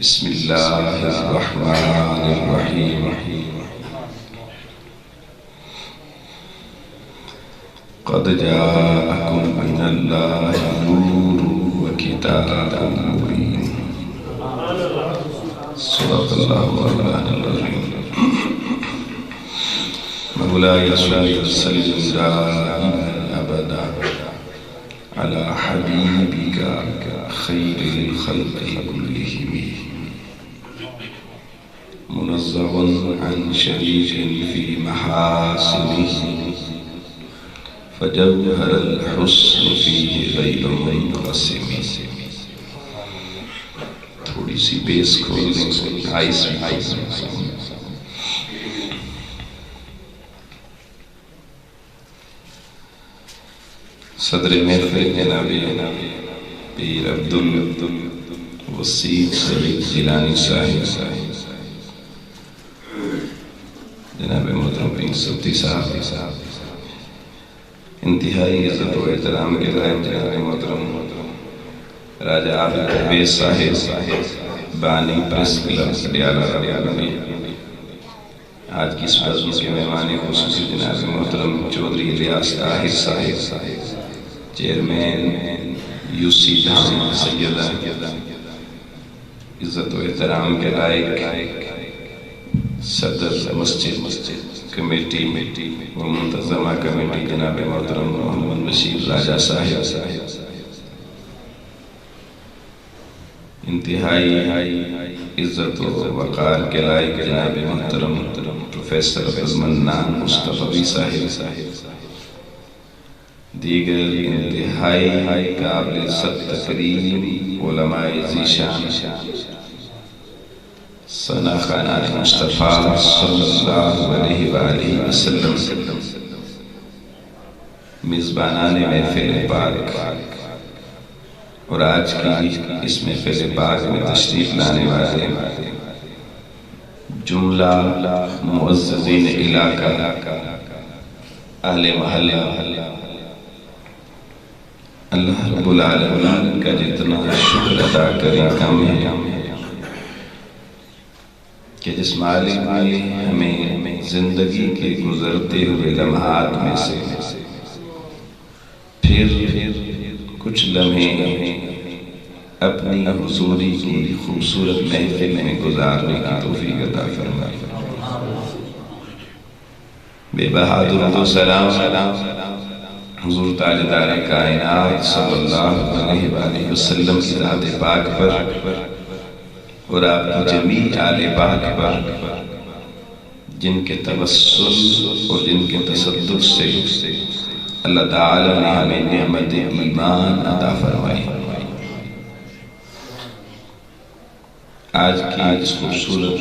بسم اللہ الرحمن الرحیم قد جاءکم من اللہ نور وکتاب مبین صدق اللہ مولانا العظیم مولاي صلی وسلم دائما ابدا على حبیبک خیر الخلق كلهم منزه عن شريك في محاسنه فجوهر الحسن فيه غير منقسم. تھوڑی سی بیس کھولنے سے آئیس صدر محفل جناب پیر عبدالوسیع سعید جیلانی صاحب، جناب محترم پیر سبتی صاحب، انتہائی عزت و احترام کے لائق جناب محترم راجہ عابد پرویز صاحب بانی پریس کلب پٹیالہ راولپنڈی، آج کی اس بزم کے مہمان خصوصی جناب محترم چودھری الیاس طاہر صاحب، چیئرمین یو سی دھام سیدہ، عزت و احترام کے لائق صدر مسجد کمیٹی و منتظمہ کمیٹی جناب محترم محمد بشیر راجہ صاحب، انتہائی عزت و وقار کے لائق جناب محترم پروفیسر عبدالمنان مصطفی صاحب، دیگر انتہائی قابل تکریم علماء ذیشان، ثنا خانان مصطفیٰ صلی اللہ علیہ وآلہ وسلم، میزبانان محفل پاک اور آج کی اس محفل پاک میں تشریف لانے والے جملہ معززین علاقہ، اہل محلہ، اللہ رب العالمین کا جتنا شکر ادا کریں کم ہے کہ جس مالک نے ہمیں زندگی کے گزرتے ہوئے لمحات میں سے پھر کچھ لمحے اپنی حضوری کی خوبصورت محفل میں گزارنے کی توفیق عطا فرمائے. بے بہادر و سلام حضور تاجدار کائنات صلی اللہ علیہ وآلہ وسلم کی ذات پاک پر اور آپ کی جمیع آل پاک پر، جن کے توسل اور جن کے تصدق سے اللہ تعالی نے ہمیں نعمت ایمان عطا فرمائی. آج کی اس خوبصورت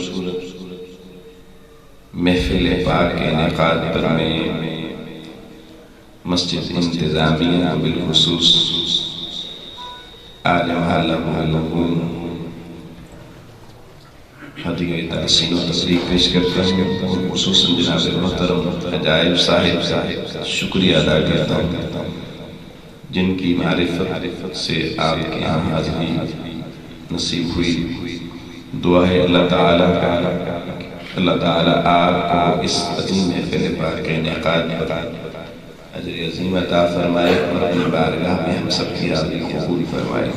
محفل پاک کے انعقاد پر میں مسجد انتظامیہ بالخصوص آل محلہ محلقون ہدیہ تحسین و تصریح پیش کرتا ہوں اور خصوصاً جناب محترم عجائب صاحب شکریہ ادا کرتا ہوں جن کی معرفت سے آپ کے یہاں حاضری نصیب ہوئی. دعا ہے اللہ تعالیٰ آپ کو اس عظیم محفل پاک کے انعقاد پر اجر عظیم عطا فرمائے اور اپنی بارگاہ میں ہم سب کی حاضری قبول فرمائے.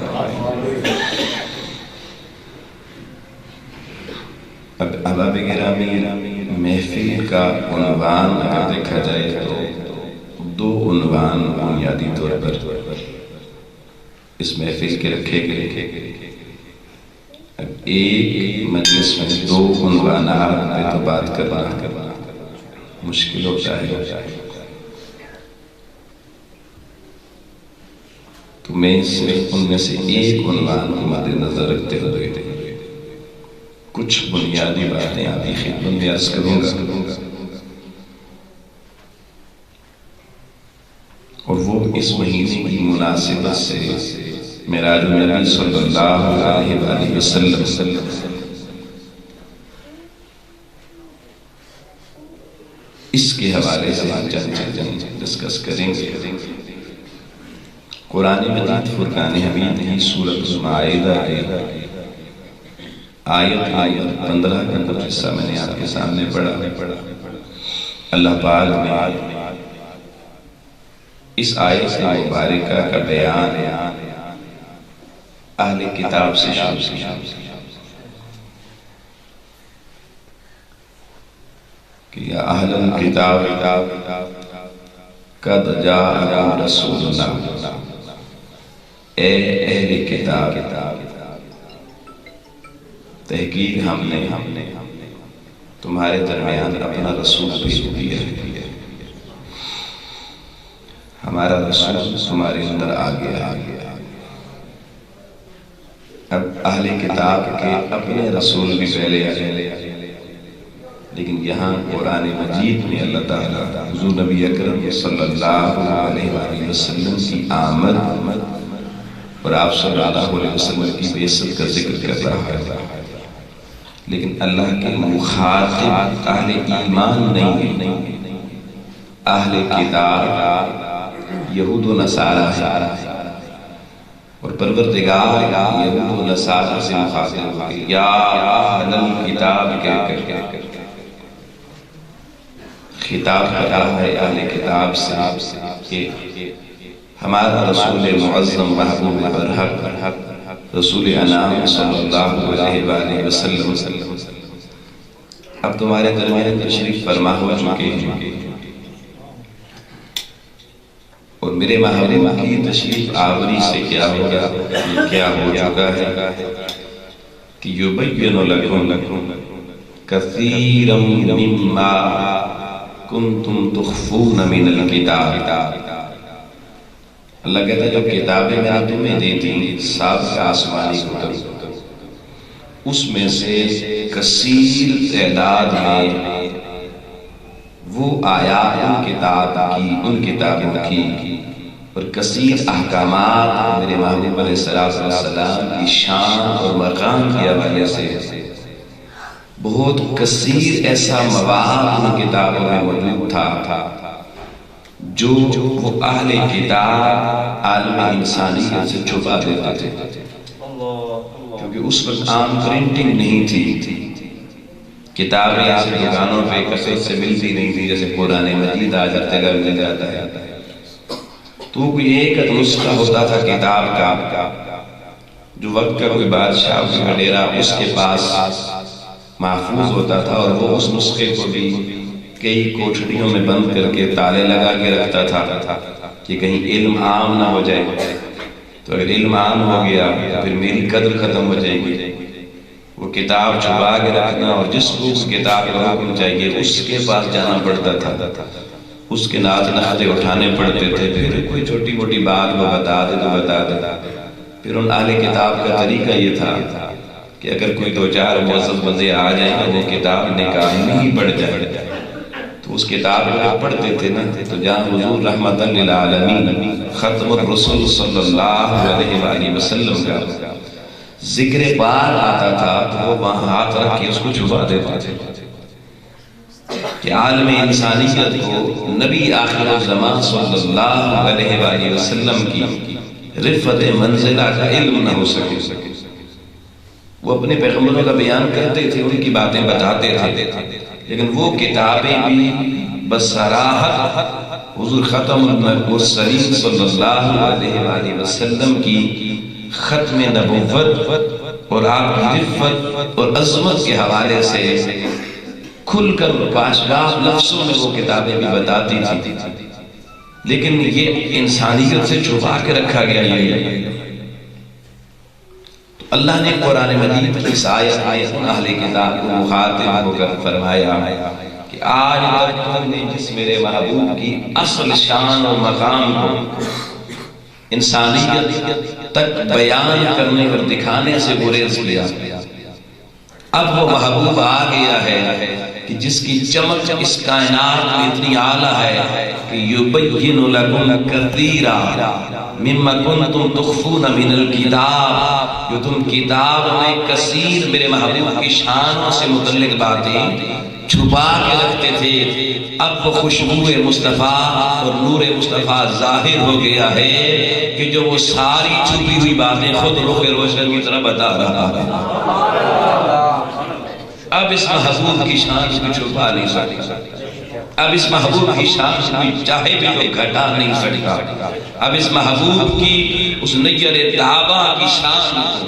اب احباب گرامی، محفل کا عنوان اگر دیکھا جائے تو دو عنوان بنیادی طور پر اس محفل کے رکھے گئے. اب ایک مجلس میں دو عنوانات پہ تو بات کرنا مشکل ہوتا ہے، تو میں صرف ان میں سے ایک عنوان کو مد نظر رکھتے ہوئے کچھ بنیادی باتیں آپ کی خدمت میں عرض کروں گا، اور وہ اس مہینے کی مناسبت سے معراج النبی صلی اللہ علیہ وآلہ وسلم اس کے حوالے سے چند چیزیں ڈسکس کریں گے. قرآن مجید فرقان حمید ہی سورۃ المائدہ آیت 15 کا کچھ حصہ میں نے آپ کے سامنے پڑھا۔ اللہ پاک نے اس آیت مبارکہ کا بیان اہل کتاب سے شروع کیا کہ یا اہل الکتاب قد جاءکم رسولنا، اے اہل کتاب تحقیق ہم نے تمہارے درمیان اپنا رسول بھیج دیا ہے، ہمارا رسول تمہارے اندر آ گیا۔ اب اہل کتاب کے اپنے رسول بھی پہلے آئے، لیکن یہاں قرآن مجید میں اللہ تعالیٰ حضور نبی اکرم صلی اللہ علیہ وآلہ وسلم کی آمد اور آپ صلی اللہ علیہ وسلم کی بعثت کا ذکر کر رہا ہے، لیکن اللہ کے مخاطب اہل ایمان نہیں ہے، اہل کتاب یہود و نصارہ ہے، اور پروردگار یہود و نصارہ سے مخاطب ہے، یا اہل الکتاب کہہ کر خطاب کر رہا ہے اہل کتاب سے کہ ہمارا رسول معظم محبوب برحق رسول انام صلی اللہ علیہ وآلہ وسلم اب تمہارے درمیان تشریف فرما ہو چکے ہیں، اور میرے محبوب کی تشریف آوری سے کیا ہوگا، کیا ہو چکا ہے کہ یبین لکم کثیرا مما کنتم تخفون من الکتاب۔ اللہ کہتا ہے جو کتابیں میں نے تمہیں دی تھی سابق آسمانی کتب، اس میں سے کثیر تعداد میں وہ آیات ان کتابوں کی اور کثیر احکامات میرے محبوب علیہ السلام کی شان اور مقام کے حوالے سے بہت کثیر ایسا مواد ان کتابوں میں موجود تھا جو وہ اہل کتاب عالم انسانیت سے چھپا دیتے تھے، کیونکہ اس وقت عام پرنٹنگ نہیں تھی، کتابیں ایسے دکانوں پہ کثرت سے ملتی نہیں تھی جیسے قرآن مجید آج ہر جگہ مل جاتا ہے، تو کوئی ایک نسخہ ہوتا تھا کتاب کا جو وقت کا کوئی بادشاہ کوئی وڈیرا اس کے پاس محفوظ ہوتا تھا، اور وہ اس نسخے کو بھی کئی کوٹھڑیوں میں بند کر کے تالے لگا کے رکھتا تھا کہ کہیں علم عام نہ ہو جائے، تو اگر علم عام ہو گیا تو پھر میری قدر ختم ہو جائے گی۔ وہ کتاب چھپا کے رکھنا، اور جس کو اس کتاب کا حکم چاہیے اس کے پاس جانا پڑتا تھا، اس کے ناز نختے اٹھانے پڑتے تھے، پھر کوئی چھوٹی موٹی بات وہ بتا دے تو بتا دے۔ پھر ان اہل کتاب کا طریقہ یہ تھا کہ اگر کوئی دو چار معزز بندے آ جائیں تو وہ کتاب نکالنی ہی پڑ جائے، تو اس کتاب کو پڑھتے تھے نا، تو جہاں حضور رحمت للعالمین ختم الرسول صلی اللہ علیہ وآلہ وسلم کا ذکر بار آتا تھا تو وہ وہاں ہاتھ رکھ کے اس کو چھپا دیتے تھے کہ عالم انسانیت کو نبی آخر الزمان صلی اللہ علیہ وآلہ وسلم کی رفت منزلہ کا علم نہ ہو سکے۔ وہ اپنے پیغمبروں کا بیان کرتے تھے، ان کی باتیں بتاتے تھے، لیکن وہ کتابیں بھی بصراحت حضور ختم المرسلین صلی اللہ علیہ وآلہ وسلم کی ختم نبوت اور آپ کی رفت اور عظمت کے حوالے سے کھل کر پاشگاہ لفظوں میں وہ کتابیں بھی بتاتی تھی، لیکن یہ انسانیت سے چھپا کے رکھا گیا۔ یہ اللہ نے قرآن مجید کی اس آیت اہل کتاب کو مخاطب ہو کر فرمایا کہ آج تک تم نے جس میرے محبوب کی اصل شان اور مقام کو انسانیت تک بیان کرنے اور دکھانے سے گریز کیا، اب وہ محبوب آ گیا ہے کہ جس کی چمک اس کائنات میں اتنی اعلیٰ ہے کہ یبین لکم کثیرا مما کنتم تخفون من الکتاب، جو تم کتاب میں کثیر میرے محبوب کی شانوں سے متعلق باتیں چھپا کے رکھتے تھے، اب وہ خوشبو مصطفیٰ اور نور مصطفیٰ ظاہر ہو گیا ہے کہ جو وہ ساری چھپی ہوئی باتیں خود رخ روشن کی طرح بتا رہا ہے۔ اب اس محبوب کی شان کو چھپا نہیں سکتا، اب اس محبوب کی شان کو چاہے بھی تو گھٹا نہیں سکتا، اب اس محبوب کی اس نیر طابہ کی شان کو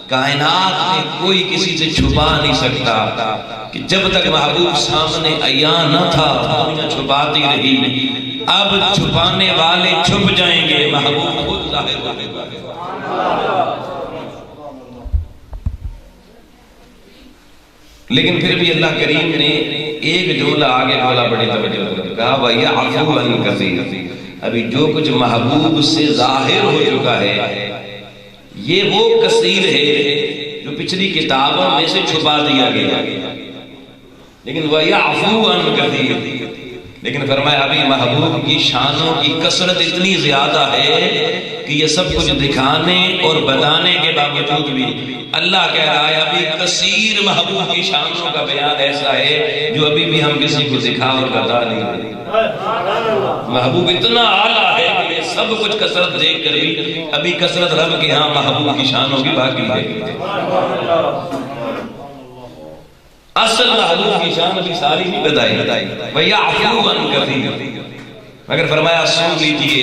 کائنات میں کوئی کسی سے چھپا نہیں سکتا، کہ جب تک محبوب سامنے عیاں نہ تھا دنیا چھپاتی رہی، اب چھپانے والے چھپ جائیں گے، محبوب خود ظاہر ہونے والے۔ لیکن پھر بھی اللہ کریم نے ایک جملہ آگے بولا، بڑی توجہ، کہا وَيَعْفُو عَنْ كَثِيرٍ، ابھی جو کچھ محبوب سے ظاہر ہو چکا ہے یہ وہ کثیر ہے جو پچھلی کتابوں میں سے چھپا دیا گیا، لیکن وَيَعْفُو عَنْ كَثِيرٍ، لیکن فرمایا ابھی محبوب کی شانوں کی کثرت اتنی زیادہ ہے کہ یہ سب کچھ دکھانے اور بتانے کے باوجود بھی اللہ کہہ رہا ہے ابھی کثیر محبوب کی شانوں کا بیان ایسا ہے جو ابھی بھی ہم کسی کو دکھا اور بتا نہیں رہے۔ محبوب اتنا اعلیٰ ہے کہ یہ سب کچھ کثرت دیکھ کر بھی ابھی کثرت رب کے ہاں محبوب کی شانوں کی باقی ہے۔ اصل محبوب کی شان ابھی ساری نہیں بتائی، وَيَعْفُو عَنْ كَثِيرٍ، مگر فرمایا سن لیجئے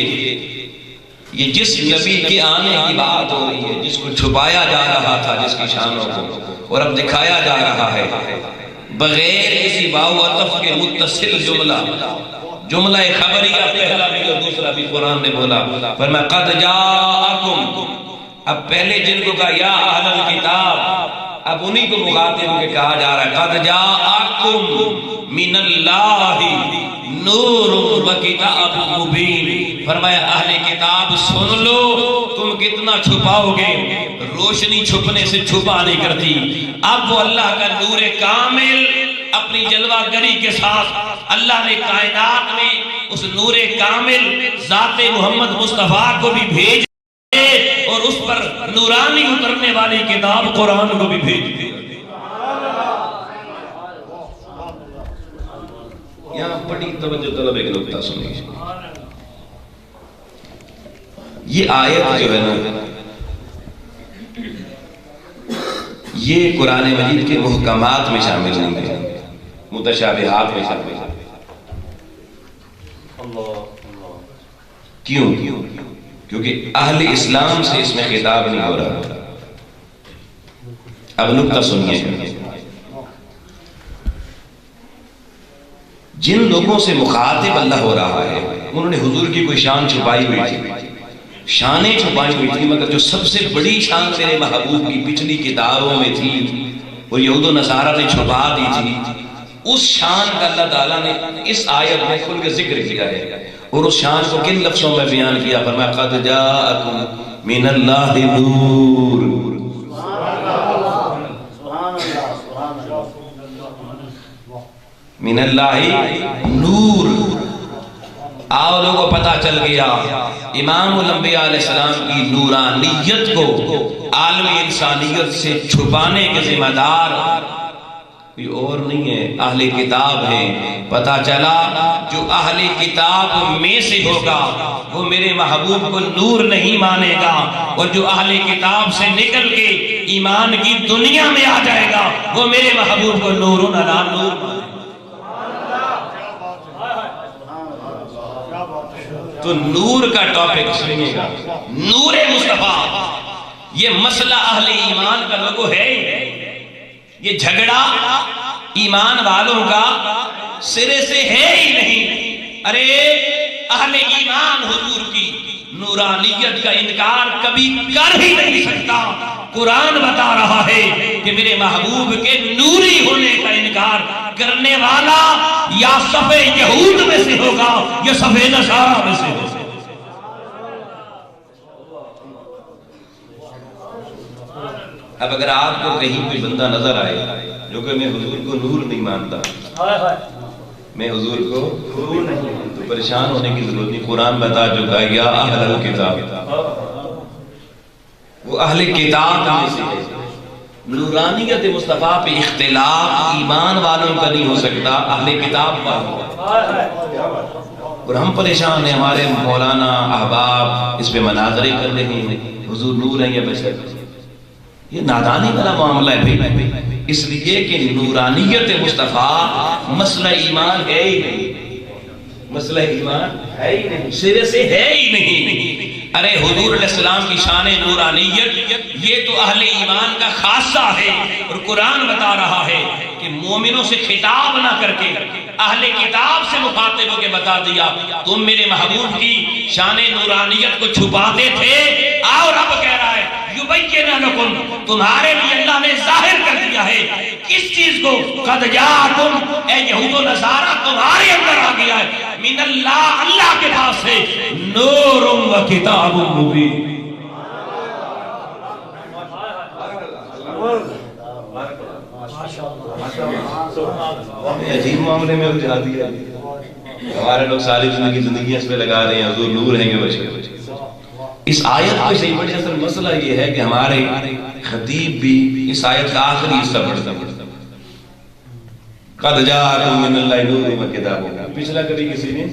یہ جس نبی کے آنے کی بات ہو رہی ہے، جس کو چھپایا جا رہا تھا جس کی شانوں کو، اور اب دکھایا جا رہا ہے بغیر کسی باو عطف کے متصل جملہ خبریہ پہلا بھی اور دوسرا بھی قرآن نے بولا، فرمایا قد جاءکم، اب پہلے جن کو کہا یا اہل الکتاب، اب انہی کو مخاطب ہو کے کہا جا رہا ہے قد جاءکم من اللہ نور و کتاب مبین، فرمایا اہل کتاب سن لو، تم کتنا چھپاؤ گے، روشنی چھپنے سے چھپا نہیں کرتی، اب وہ اللہ کا نور کامل اپنی جلوہ گری کے ساتھ اللہ نے کائنات میں اس نور کامل ذات محمد مصطفیٰ کو بھی بھیج اور اس پر نورانی اترنے والی کتاب قرآن کو بھی بھیج دی۔ یہاں بڑی توجہ طلب ایک نکتہ سنیے، یہ آیت جو ہے نا یہ قرآن مجید کے محکمات میں شامل نہیں ہے، متشابہات میں شامل ہے۔ کیوں؟ کیونکہ اہل اسلام سے اس میں خطاب نہیں ہو رہا۔ اب نکتہ سنیے، جن لوگوں سے مخاطب اللہ ہو رہا ہے انہوں نے حضور کی کوئی شان چھپائی ہوئی تھی، شانیں چھپائی ہوئی تھی، مگر جو سب سے بڑی شان میرے محبوب کی پچھلی کتابوں میں تھی وہ یہود و نصارہ نے چھپا دی تھی، اس شان کا اللہ تعالیٰ نے اس آیت میں کھل کے ذکر کیا ہے، اور اس شان کو کن لفظوں میں بیان کیا، فرمایا قد جاءکم من اللہ نور، من اللہ نور، آؤ لوگوں کو پتا چل گیا امام الانبیاء علیہ السلام کی نورانیت کو عالم انسانیت سے چھپانے کے ذمہ دار کوئی اور نہیں ہے، اہل کتاب ہیں۔ پتا چلا جو اہل کتاب میں سے ہوگا وہ میرے محبوب کو نور نہیں مانے گا، اور جو اہل کتاب سے نکل کے ایمان کی دنیا میں آ جائے گا وہ میرے محبوب کو نور علی نور مانے گا۔ تو نور کا ٹاپک سنیے گا، نور مصطفیٰ، یہ مسئلہ اہل ایمان کا لوگوں ہے، یہ جھگڑا ایمان والوں کا سرے سے ہے ہی نہیں۔ ارے اہل ایمان حضور کی نورانیت کا انکار کبھی کر ہی نہیں سکتا۔ قرآن بتا رہا ہے کہ میرے محبوب کے نوری ہونے کا انکار کرنے والا یا صف یہود میں سے ہوگا یا صف نصارہ میں سے ہوگا۔ اب اگر آپ کو کہیں کوئی بندہ نظر آئے جو کہ میں حضور کو نور نہیں مانتا، میں حضور کو نور نہیں مانتا، تو پریشان ہونے کی ضرورت نہیں، قرآن بتا چکا ہے یا اہل الکتاب، وہ اہل کتاب میں سے ہے۔ نورانیت مصطفیٰ پہ اختلاف ایمان والوں کا نہیں ہو سکتا، اہل کتاب والوں کا۔ اور ہم پریشان ہیں، ہمارے مولانا احباب اس پہ مناظرے کر رہے ہیں حضور نور ہیں یا بشر۔ یہ نادانی والا معاملہ ہے بھائی، اس لیے کہ نورانیت مصطفیٰ مسئلہ ایمان ہے ہی نہیں، مسئلہ ایمان ہے ہی نہیں، سرے سے ہے ہی نہیں۔ ارے حضور علیہ السلام کی شان نورانیت یہ تو اہل ایمان کا خاصہ ہے، اور قرآن بتا رہا ہے کہ مومنوں سے خطاب نہ کر کے اہل کتاب سے مخاطب ہو کے بتا دیا تم میرے محبوب کی شان نورانیت کو چھپاتے تھے، اور اب کہہ رہا ہے یبین لکم، تمہارے لیے اللہ نے ظاہر کر دیا ہے کس چیز کو، قد جاءکم، اے یہود و نصارہ تمہارے اندر آ گیا ہے، من اللہ، اللہ کے پاس ہے، نور و کتاب مبین۔ عجیب معاملے میں الجھا دیا، ہمارے لوگ ساری زندگی اس پہ لگا رہے ہیں حضور نور ہیں گے بچے۔ اس آیت کو صحیح بڑی اصل مسئلہ یہ ہے کہ ہمارے خطیب بھی اس آیت کا آخری حصہ پڑھتا ہے، قد جاءکم من اللہ نور و کتاب، پچھلا کبھی کسی نے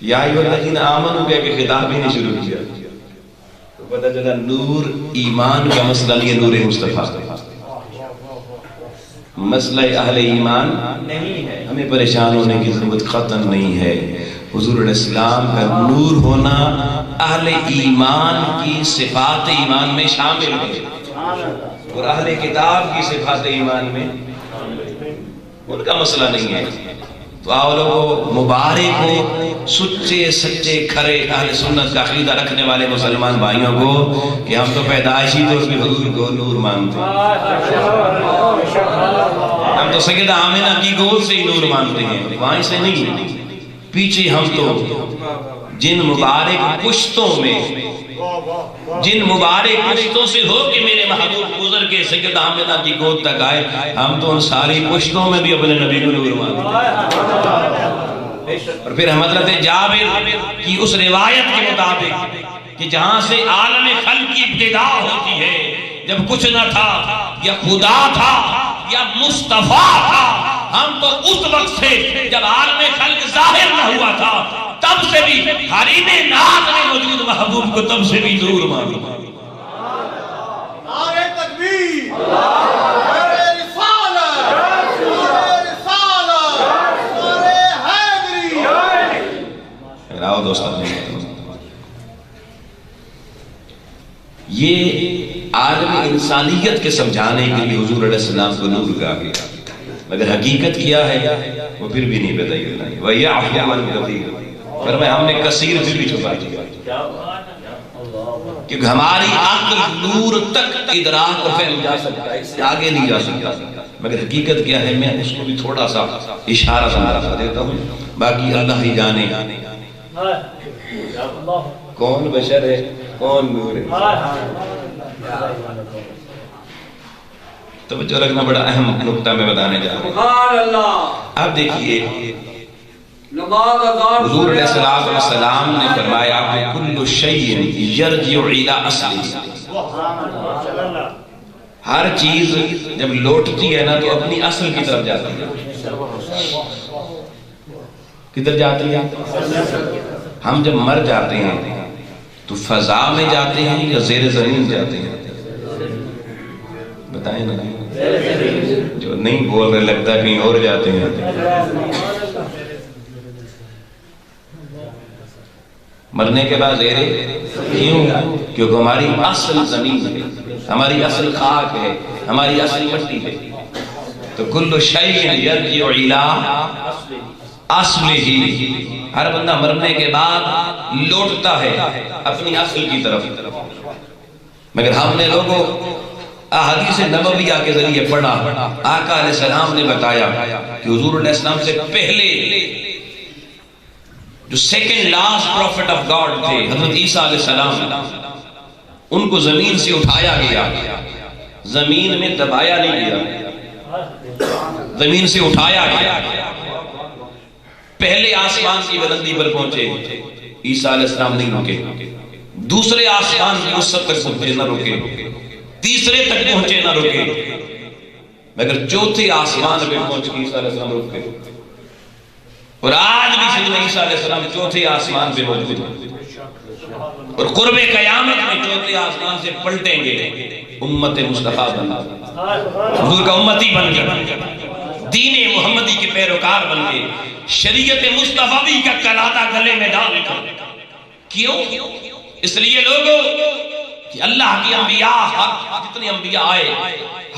یا ایھا الذین آمنوا کہہ کے خطاب ہی نہیں شروع کیا، تو پتہ چلا نور ایمان کا مسئلہ نہیں ہے، نور مصطفیٰ مسئلہ اہل ایمان نہیں ہے، ہمیں پریشان ہونے کی ضرورت قطعاً نہیں ہے۔ حضور علیہ السلام کا نور ہونا اہل ایمان کی صفات ایمان میں شامل ہے، اور اہل کتاب کی صفات ایمان میں ان کا مسئلہ نہیں ہے۔ تو آپ لوگوں مبارک ہو سچے سچے کھرے اہل سنت کا عقیدہ رکھنے والے مسلمان بھائیوں کو کہ ہم تو پیدائشی طور پہ حضور کو نور مانتے ہیں، ہم تو سیدہ آمنہ کی گود سے ہی نور مانتے ہیں، وہیں سے نہیں، پیچھے ہم تو جن مبارک پشتوں میں، جن مبارک پشتوں سے ہو کہ میرے محبوب گزر کے سیدہ آمنہ کی گود تک آئے، ہم تو ان ساری پشتوں میں بھی اپنے نبی کو نور مانتے ہیں۔ اور پھر حضرت جابر کی اس روایت کے مطابق کہ جہاں سے عالم خلق کی ابتدا ہوتی ہے، جب کچھ نہ تھا یا خدا تھا یا مصطفیٰ تھا، ہم تو اس وقت سے جب عالم خلق ظاہر نہ ہوا تھا تب سے بھی حریم ناز میں موجود محبوب کو تب سے بھی نور مانتے ہیں۔ نعرہ تکبیر، نعرہ رسالت، نعرہ رسالت، نعرہ حیدری۔ آؤ دوستان، یہ عالم انسانیت کے سمجھانے کے لیے حضور علیہ السلام کو نور کہا گیا، مگر حقیقت کیا ہے وہ پھر بھی نہیں بتائی گئی۔ وَيَعْفُ عَنْ كَثِيرٍ، فرمایا ہم نے کثیر پھر بھی چھپا دیا، کیونکہ ہماری عقل نور تک ادراک اور فہم جا سکتا ہے، اس سے آگے نہیں جا سکتا، مگر حقیقت کیا ہے میں اس کو بھی تھوڑا سا اشارہ سمجھا دیتا ہوں، باقی اللہ ہی جانے کون بشر ہے کون نور ہے۔ توجہ رکھنا، بڑا اہم نقطہ میں بتانے جا رہا ہوں۔ اب دیکھیے حضور علیہ السلام نے فرمایا کہ کل شیء یرجع الی اصلہ، ہر چیز جب لوٹتی ہے نا تو اپنی اصل کی طرف جاتی ہے۔ کدھر جاتی ہے؟ ہم جب مر جاتے ہیں تو فضا میں جاتے ہیں یا زیر زمین جاتے ہیں؟ بتائیں نا، جو نہیں بول رہے لگتا ہے کہیں اور جاتے ہیں۔ مرنے کے بعد زیر کیوں؟ کیونکہ ہماری اصل زمین ہے، ہماری اصل خاک ہے، ہماری اصل مٹی ہے۔ تو کل شیء یرجع الی اصلہ، ہر بندہ مرنے کے بعد لوٹتا ہے اپنی اصل کی طرف، مگر ہم نے لوگوں احادیث نبویہ کے ذریعے پڑھا، آقا علیہ السلام نے بتایا کہ حضور علیہ السلام سے پہلے جو second last prophet of God تھے حضرت عیسیٰ علیہ السلام، ان کو زمین سے اٹھایا گیا، زمین میں دبایا نہیں گیا، زمین سے اٹھایا گیا، پہلے آسمان کی بلندی پر پہنچے، عیسیٰ علیہ السلام نہیں رکے، دوسرے آسمان کی وسط تک پہنچے نہ رکے، تیسرے تک پہنچے نہ رکے، مگر چوتھے آسمان پہ پہنچ کے عیسیٰ علیہ السلام رک گئے، اور آج بھی سیدنا عیسیٰ علیہ السلام چوتھے آسمان پہ موجود ہیں۔ اور قرب قیامت میں چوتھے آسمان سے پلٹیں گے امت مصطفیٰ بن حضور کا امتی بن گئے، دین محمدی کے پیروکار بن گئے، شریعت مصطفی کا کلادہ گلے میں ڈال کر۔ کیوں؟ اس لیے لوگوں کہ اللہ کی انبیاء، جتنے انبیاء آئے،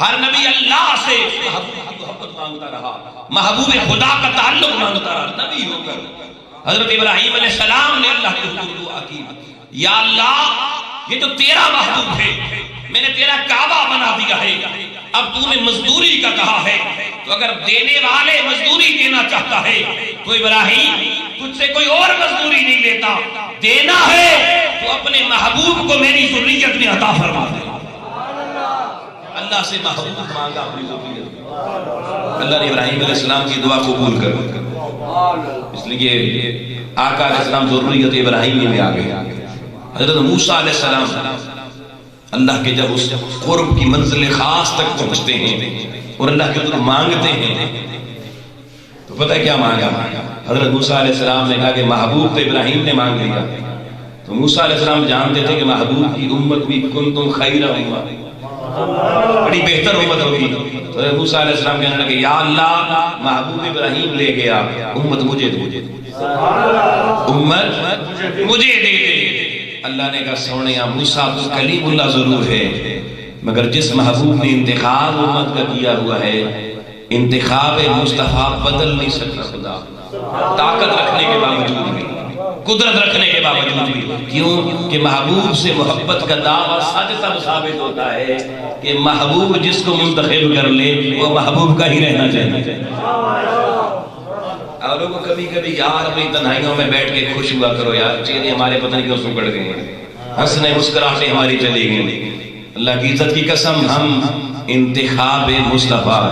ہر نبی اللہ سے محبت مانگتا رہا، محبوب خدا کا تعلق مانگتا رہا۔ نبی ہو کر حضرت ابراہیم علیہ السلام نے اللہ کے حضور دعا کی، یا اللہ یہ تو تیرا محبوب ہے، میں نے تیرا کعبہ بنا دیا ہے، اب تو نے مزدوری کا کہا ہے، تو اگر دینے والے مزدوری دینا چاہتا ہے تو ابراہیم تجھ سے کوئی اور مزدوری نہیں لیتا، دینا ہے تو اپنے محبوب کو میری ذریت میں عطا فرما دے۔ اللہ سے محبوب مانگا اپنی ذریت میں، اللہ نے ابراہیم علیہ السلام کی دعا قبول کر، اس لیے آقا علیہ السلام ذریت ابراہیمی میں آ گئے۔ حضرت موسیٰ علیہ السلام اللہ کے جب اس قرب کی منزل خاص تک پہنچتے ہیں اور اللہ کے حضور مانگتے ہیں تو پتہ ہے کیا مانگا؟ حضرت موسیٰ علیہ السلام نے کہا کہ محبوب تو ابراہیم نے مانگ لیا، تو موسیٰ علیہ السلام جانتے تھے کہ محبوب کی امت بھی کنتم خیر امت، بڑی بہتر امت ہوگی، تو موسیٰ علیہ السلام کہنے لگے یا اللہ محبوب ابراہیم لے گیا، امت مجھے دے، امت مجھے دے دے۔ اللہ نے کہا سونیا موسیٰ تو کلیم اللہ ضرور ہے، مگر جس محبوب نے انتخاب امت کا کیا ہوا ہے، انتخاب مصطفیٰ بدل نہیں سکتا خدا، طاقت رکھنے کے باوجود بھی، قدرت رکھنے کے باوجود بھی۔ کیوں کہ محبوب سے محبت کا دعویٰ سچ تب ثابت ہوتا ہے کہ محبوب جس کو منتخب کر لے وہ محبوب کا ہی رہنا چاہیے۔ اور لوگوں کبھی کبھی یار اپنی تنہائیوں میں بیٹھ کے خوش ہوا کرو یار، چہرے ہمارے پتہ نہیں کیوں سکڑ گئے، ہنسنے مسکراہٹیں ہماری چلی گئی۔ اللہ کی عزت کی قسم ہم انتخاب مصطفیٰ،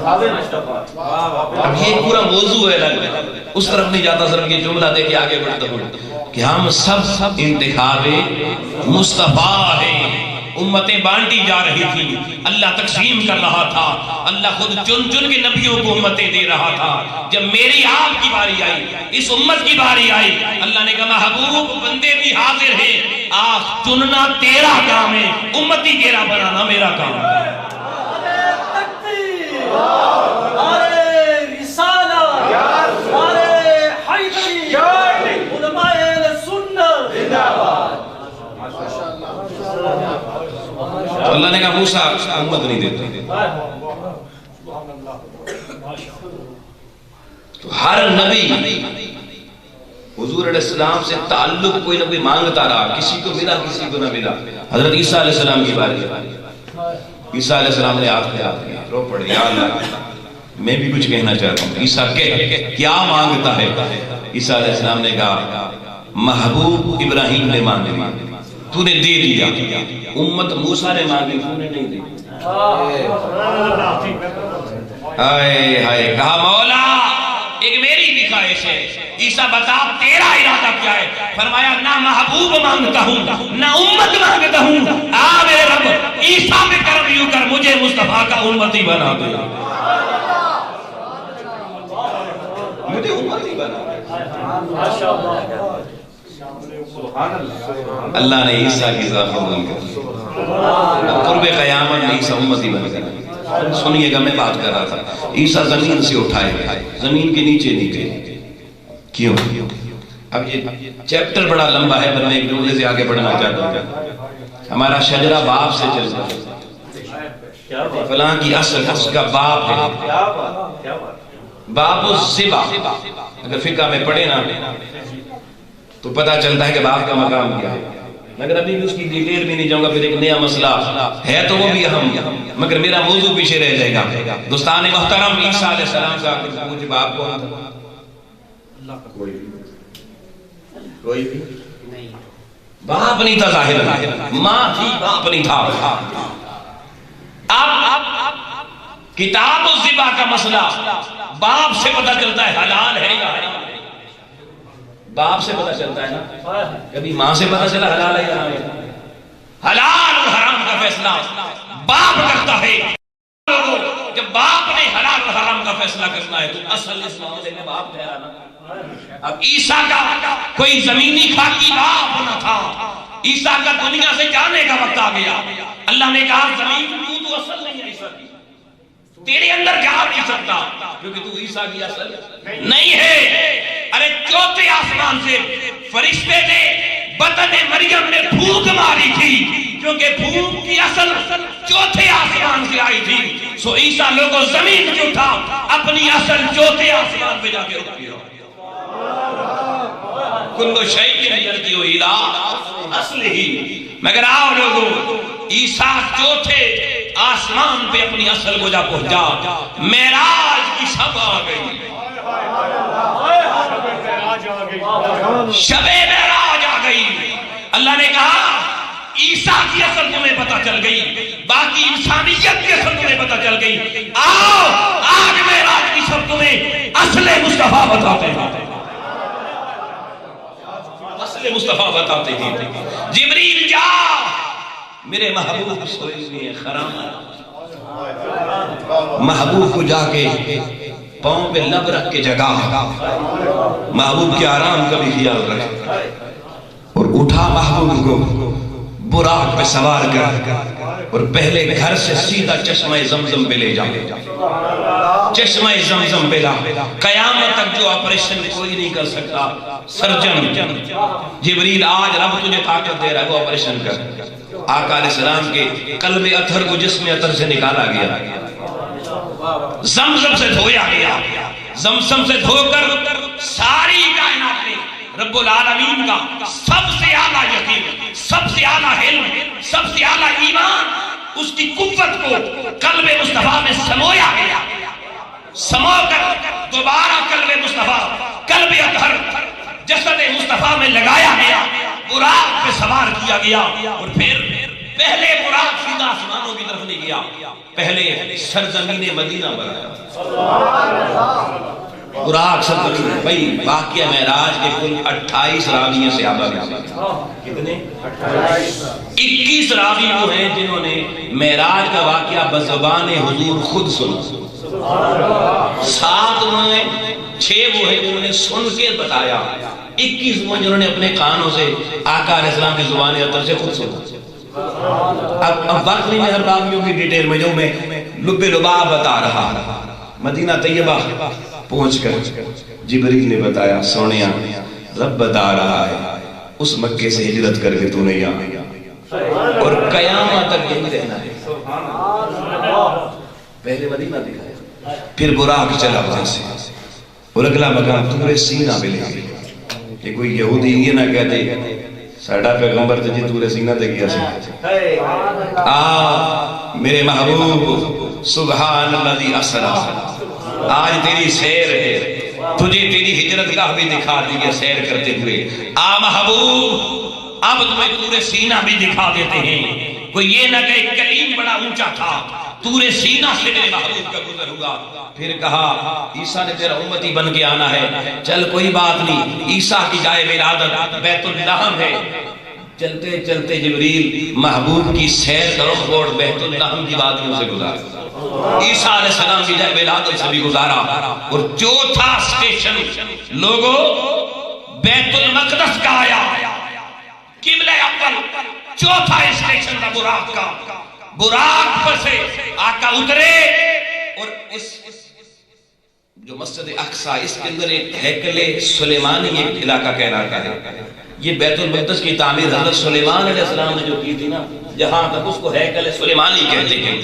اب یہ پورا موضوع ہے، اس طرف نہیں جاتا، صرف یہ جملہ دے کے آگے بڑھتا ہوں کہ ہم سب انتخاب مصطفیٰ ہیں۔ امتیں بانٹی جا رہی تھی، اللہ تقسیم کر رہا تھا، اللہ خود چن چن کے نبیوں کو امتیں دے رہا تھا۔ جب میری آپ کی باری آئی، اس امت کی باری آئی، اللہ نے کہا محبوب بندے بھی حاضر ہیں، آج چننا تیرا کام ہے، امتی تیرا بنانا میرا کام ہے۔ اللہ نے کہا موسیٰ امت نہیں دیتا، تو ہر نبی حضور علیہ السلام سے تعلق کوئی نہ کوئی مانگتا رہا، کسی کو ملا کسی کو نہ ملا۔ حضرت عیسیٰ علیہ السلام کی باری، عیسیٰ علیہ السلام نے ہاتھ پہ ہاتھ کیا، رو پڑے یا اللہ میں بھی کچھ کہنا چاہتا ہوں، عیسیٰ کیا مانگتا ہے؟ عیسیٰ علیہ السلام نے کہا محبوب ابراہیم نے مانگی تو نے دے دیا، امت موسیٰ نے مانگی تو نے نہیں دی۔ آئے ہائے، کہا مولا ایک میری بھی خواہش ہے، عیسیٰ بتا تیرا ارادہ کیا ہے؟ فرمایا نہ محبوب مانگتا ہوں نہ امت مانگتا ہوں، آ میرے رب عیسیٰ میں کرم یوں کر مجھے مصطفیٰ کا امتی بنا دے، مجھے امتی بنا دے۔ اللہ نے عیسیٰ کی ذات قبول کر، قرب قیامت میں عیسیٰ امتی بن گیا۔ سنیے گا میں بات کر رہا تھا، عیسیٰ زمین سے اٹھائے گئے، زمین کے نیچے نہیں گئے، کیوں؟ اب یہ چیپٹر بڑا لمبا ہے پر میں ایک جملے سے آگے بڑھنا چاہتا ہوں۔ ہمارا شجرہ باپ سے چلتا ہے، فلاں کی اصل اس کا باپ ہے، باپ الزبا، اگر فقہ میں پڑھے نا تو پتہ چلتا ہے کہ باپ کا مقام کیا ہے، مگر ابھی بھی اس کی ڈیٹیل بھی نہیں جاؤں گا، پھر ایک نیا مسئلہ ہے تو وہ بھی اہم، مگر میرا موضوع پیچھے رہ جائے گا۔ دوستان محترم، عیسیٰ علیہ السلام کا مجھے باپ کو کوئی بھی باپ نہیں تھا، ظاہر ماں تھی، باپ نہیں تھا۔ اب کتاب الذبح کا مسئلہ باپ سے پتہ چلتا ہے حلال ہے یا حرام ہے، باپ سے پتہ چلتا ہے نا، کبھی ماں سے پتہ چلا حلال ہے یا حرام ہے؟ حلال اور حرام کا فیصلہ باپ کرتا ہے۔ جب باپ نے حلال اور حرام کا فیصلہ کرنا ہے تو اصل اس معاملے میں باپ ٹھہرانا. اب عیسیٰ کا کوئی زمینی خاکی باپ نہ تھا. عیسیٰ کا دنیا سے جانے کا وقت آ گیا. اللہ نے کہا زمین تو اصل نہیں ہے عیسیٰ کی, تیرے اندر جا نہیں سکتا کیونکہ تو عیسیٰ کی اصل نہیں ہے. ارے چوتھے آسمان سے فرشتے نے بطن مریم نے پھونک ماری تھی کیونکہ پھونک کی اصل چوتھے آسمان سے آئی تھی. سو عیسیٰ لوگوں زمین سے اٹھا اپنی اصل چوتھے آسمان پہ جا کے رک گیا. کلو شیء یرجع الی اصلہ. مگر آؤ لوگوں, عیسیٰ چوتھے آسمان پہ اپنی اصل کو جا پہنچا. معراج کی شب آ گئی, شب معراج آ گئی. اللہ نے کہا عیسیٰ کی اصل تمہیں پتہ چل گئی, باقی انسانیت کی اصل تمہیں پتہ چل گئی. آؤ آج معراج کی شب تمہیں اصل مصطفیٰ بتاتے ہیں, اصل مصطفیٰ بتاتے ہیں. جبریل جا, میرے محبوب سوئے ہوئے ہیں خرام. محبوب کو جا کے پاؤں پہ لب رکھ کے جگا, محبوب کے آرام کا بھی خیال رکھے, اور اٹھا محبوب کو براق پہ سوار کر اور پہلے گھر سے سیدھا چشمہ زمزم پہ لے جا. چشمہ زمزم پہ لا. قیامت تک جو آپریشن کوئی نہیں کر سکتا, سرجن جبریل آج رب تجھے طاقت دے رہا ہے, وہ آپریشن کر. آقا علیہ السلام کے قلب اطہر کو جسم اطہر سے نکالا گیا, زمزم سے دھویا گیا. زمزم سے دھو کر ساری کائنات میں رب العالمین کا سب سے اعلیٰ یقین, سب سے اعلیٰ علم, سب سے اعلیٰ ایمان, اس کی قوت کو قلب مصطفیٰ میں سمویا گیا. سمو کر دوبارہ قلب مصطفیٰ, قلب اطہر جسد مصطفیٰ میں لگایا گیا, براق پہ سوار کیا گیا. اور پھر پہلے براق سیدھا آسمانوں کی طرف نہیں گیا, پہلے سرزمین مدینہ بنایا. براق سرزمین. بھئی واقعہ معراج کے کل 28 راوی ہیں صحابہ میں. کتنے؟ 21 راوی وہ ہیں جنہوں نے معراج کا واقعہ بزبان حضور خود سنا. 7 میں 6 وہ ہیں جنہوں نے سن کے بتایا, 21 وہ جنہوں نے اپنے کانوں سے آقا علیہ السلام کی زبان اطہر سے خود سنا. اب وقت نہیں ہے ہر راویوں کی ڈیٹیل میں جو میں لب لباب بتا رہا. مدینہ طیبہ پہنچ کر جبریل نے بتایا, سونیا رب بتا رہا ہے اس مکے سے ہجرت کر کے تو نے یہاں اور قیامت تک یہیں رہنا ہے. پہلے مدینہ دکھایا, پھر براق چلا وہاں سے, اور اگلا مقام طور سینہ پہ لے گئے. یہ کوئی یہودی یہ نہ کہتے ساڑھا پیغمبر تجھے طور سینہ دے گیا سے. میرے محبوب سبحان اللہ اسرا, آج تیری سیر ہے, تجھے تیری ہجرت گاہ بھی دکھا دی ہے سیر کرتے ہوئے. محبوب اب تمہیں طور سینہ بھی دکھا دیتے ہیں. کوئی یہ نہ کہ کلیم بڑا اونچا تھا, طور سینہ سے میرے محبوب کا گزر ہوا. پھر کہا عیسیٰ نے تیرا امتی بن کے آنا ہے, چل کوئی بات نہیں, عیسیٰ کی جائے ولادت بیت اللحم ہے. چلتے چلتے جبریل محبوب کی سیر کا رخ موڑ بیت اللحم کی وادیوں سے گزارا, عیسیٰ علیہ السلام کی جائے ولادت سے بھی گزارا. اور چوتھا اسٹیشن لوگوں بیت المقدس کا آیا, قبلہ اول. چوتھا اسٹیشن تھا براق کا. براق پر سے آقا اترے اور اس جو مسجد اقصی, اس کے اندر ایک ہیکل سلیمانی ایک علاقہ کہلاتا ہے. یہ بیت المقدس کی تعمیر حضرت سلیمان علیہ السلام نے جو کی تھی نا, جہاں تک اس کو ہیکل سلیمانی کہتے ہیں.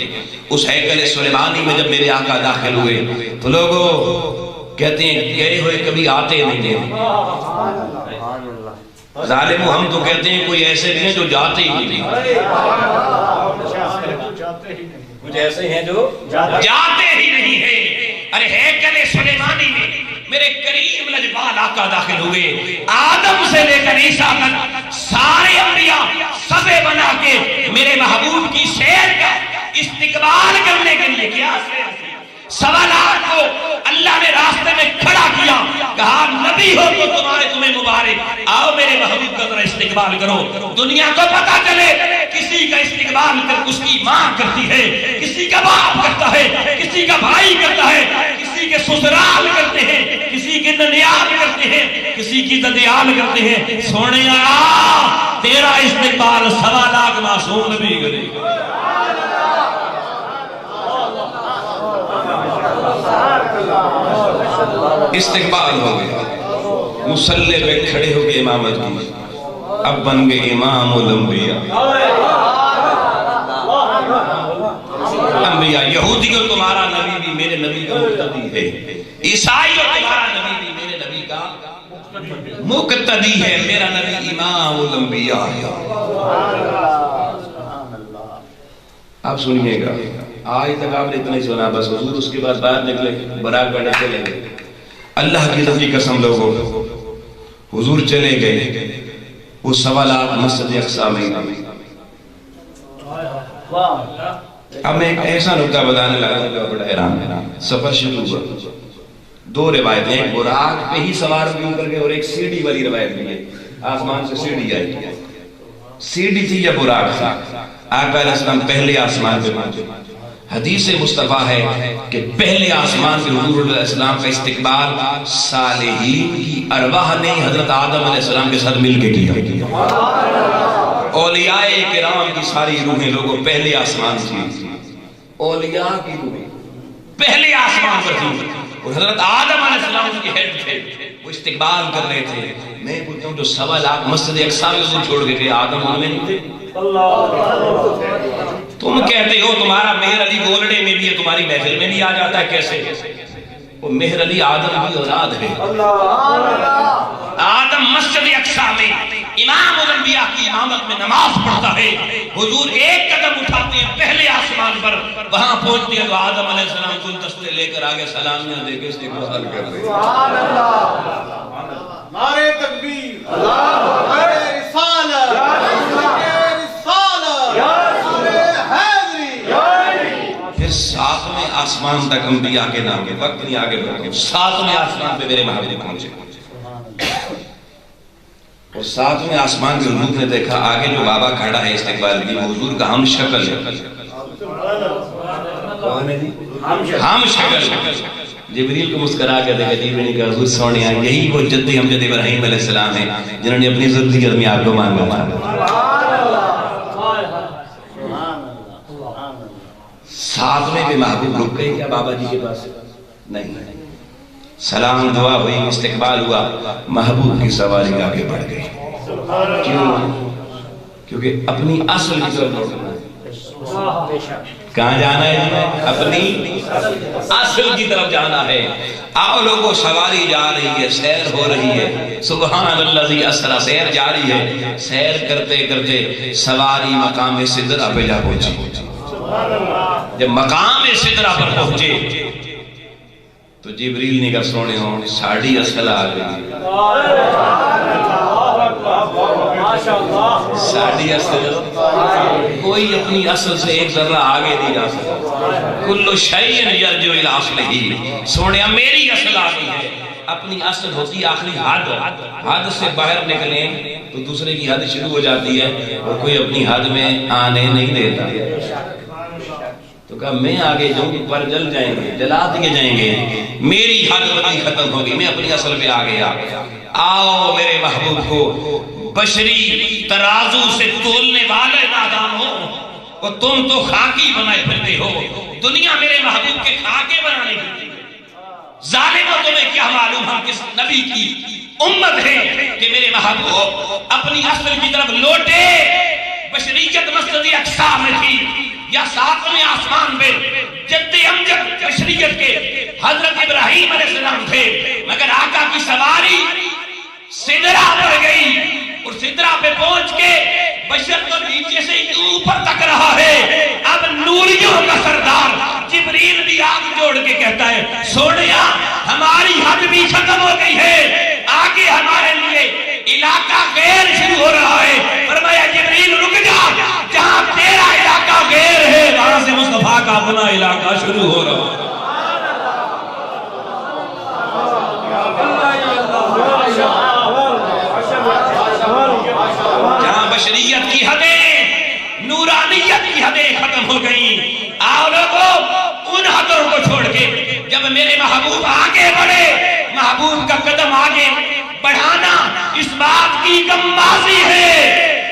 اس ہیکل سلیمانی میں جب میرے آقا داخل ہوئے تو لوگوں کہتے ہیں گئے ہوئے کبھی آتے نہیں ہیں. ظالم ہم تو کہتے ہیں کوئی ایسے بھی ہیں جو جاتے ہی نہیں, کچھ ایسے ہیں جو جاتے ہی نہیں ہیں. ارے ہیکل سلیمانی میں میرے کریم لجپال آقا داخل ہوئے. آدم سے لے کر عیسیٰ تک سارے انبیاء صفے بنا کے میرے محبوب کی سیر کا استقبال کرنے کے لیے کیا سوا لاکھ کو اللہ نے راستے میں کھڑا کیا، کہا نبی ہو تو تمہیں مبارک، آؤ میرے محبوب کا ذرا استقبال کرو، دنیا کو پتا چلے کسی کا استقبال کر اس کی ماں کرتی ہے، کسی کا باپ کرتا ہے، کسی کا بھائی کرتا ہے، کسی کے سسرال کرتے ہیں، کسی کی ننیال کرتے ہیں، کسی کی ددیال کرتے ہیں۔ سونے تیرا استقبال سوا لاکھ معصوم نبی کرے گا۔ استقبال ہو گیا، مصلی پہ کھڑے ہو گئے امامت کی، اب بن گئے امام الانبیاء۔ انبیاء یہودی کو تمہارا نبی بھی میرے نبی کا مقتدی ہے، عیسائی کو تمہارا نبی بھی میرے نبی کا مقتدی ہے، میرا نبی امام الانبیاء ہے۔ آپ سنیے گا، آج تک آپ نے اتنا ہی سنا، بس حضور اس کے بعد باہر نکلے براق بڑھنے چلے گئے، اللہ کی ذاتی قسم لوگوں، حضور چلے گئے، وہ سوا لاکھ مسجد اقصی میں۔ اب میں ایک ایسا نکتہ بتانے لگا، بڑا حیران، سفر شروع ہوا، دو روایتیں، ایک براق پہ ہی سوار کیوں کر گئے اور ایک سیڑھی والی روایت بھی ہے، آسمان سے سیڑھی آئی، سیڑھی تھی یا براق تھا؟ آقا علیہ السلام پہلے آسمان پہ پہنچے۔ حدیث مصطفیٰ ہے کہ پہلے آسمان پہ حضور علیہ السلام کا استقبال صالحین کی ارواح نے حضرت آدم علیہ السلام کے ساتھ مل کے کیا۔ اولیاء کرام کی ساری روحیں لوگوں پہلے آسمان تھی، اولیاء کی روحیں پہلے آسمان پر تھی، اور حضرت آدم علیہ السلام کی ہیڈ تھے، وہ استقبال کر رہے تھے۔ میں پوچھتا ہوں جو سوا لاکھ مسجد اقصی میں حضور چھوڑ کے گئے، آدم ان میں نہیں تھے؟ تم کہتے ہو تمہارا مہر علی گولڑے میں بھی ہے، تمہاری محفل میں بھی آ جاتا ہے، کیسے؟ وہ مہر علی آدم کی اولاد ہے۔ آدم مسجد اقصی میں امام الانبیاء کی امامت میں نماز پڑھتا ہے، حضور ایک قدم اٹھاتے ہیں پہلے آسمان پر، وہاں پہنچتے ہیں تو آدم علیہ السلام گلدستے لے کر آگے سلامیاں دے کے استقبال کر رہے ہیں۔ نعرہ تکبیر، نعرہ رسالت، پھر ساتویں آسمان تک انبیاء کے نام کے وقت نہیں آگے بڑھے، ساتویں آسمان پہ میرے محبوب پہنچے، اور ساتویں آسمان کے حضور نے دیکھا آگے جو بابا کھڑا ہے استقبال کی، حضور کا ہم شکل ہے، ہم شکل۔ جبریل کو مسکرا کر دیکھا، جبریل نے کہا حضور سونے آئے، یہی وہ جد امجد ابراہیم علیہ السلام ہیں جنہوں نے اپنی ذریت میں آپ کو مانگا۔ ساتویں پہ محبوب رک گئے کیا بابا جی کے پاس؟ نہیں، سلام دعا ہوئی، استقبال ہوا، محبوب کی سواری آگے بڑھ گئی۔ کیوں؟ کیونکہ اپنی اصل کی طرف لوٹنا ہے۔ کہاں جانا ہے؟ اپنی اصل کی طرف جانا ہے۔ آؤ لوگوں، سواری جا رہی ہے، سیر ہو رہی ہے، سبحان اللہ اسرا، سیر جاری ہے، سیر کرتے کرتے سواری مقام سدرہ پہ جا پہنچی۔ جب مقام سدرہ پر پہنچے تو جبریل نے کہا سونے ہوں ساڑھی اصل آ گئی، ساڑھی اصل، کوئی اپنی اصل سے ایک ذرہ آگے نہیں جا سکتا، کل شیء یرجع الی اصلہ، سونے میری اصل آ گئی ہے۔ اپنی اصل ہوتی آخری حد، حد سے باہر نکلیں تو دوسرے کی حد شروع ہو جاتی ہے، اور کوئی اپنی حد میں آنے نہیں دیتا۔ تو کہا میں آگے جاؤں گی پر جل جائیں گے، جلا دیے جائیں گے، میری حد وہی ختم ہوگی، میں اپنی اصل پہ آ گیا۔ آؤ میرے محبوب کو بشری ترازو سے تولنے والے نادان ہو، اور تم تو خاکی بنائے پھرتے ہو، دنیا میرے محبوب کے خاکے بنانے پھرتی ہے۔ ظالموں تمہیں کیا معلوم ہم کس نبی کی امت ہے کہ میرے محبوب اپنی اصل کی طرف لوٹے۔ بشریت مسجد اقصی میں تھی یا ساتویں آسمان پہ جد امجد بشریت کے حضرت ابراہیم علیہ السلام تھے، مگر آقا کی سواری سدرہ پر گئی، اور سدرہ پہ پہنچ کے بشر تو نیچے سے اوپر تک رہا ہے۔ اب نوریوں کا سردار جبریل بھی آگ جوڑ کے کہتا ہے سونیا ہماری حد بھی ختم ہو گئی ہے، آگے ہمارے لیے علاقہ غیر شروع ہو رہا ہے۔ فرمایا جبریل رک جا، جہاں تیرا علاقہ غیر ہے وہاں سے مصطفیٰ کا اپنا علاقہ شروع ہو رہا ہے۔ نورانیت کی حدیں ختم ہو گئیں. آؤ لوگوں ان حدوں کو چھوڑ کے جب میرے محبوب آگے بڑھے، محبوب کا قدم آگے بڑھانا اس بات کی غمازی ہے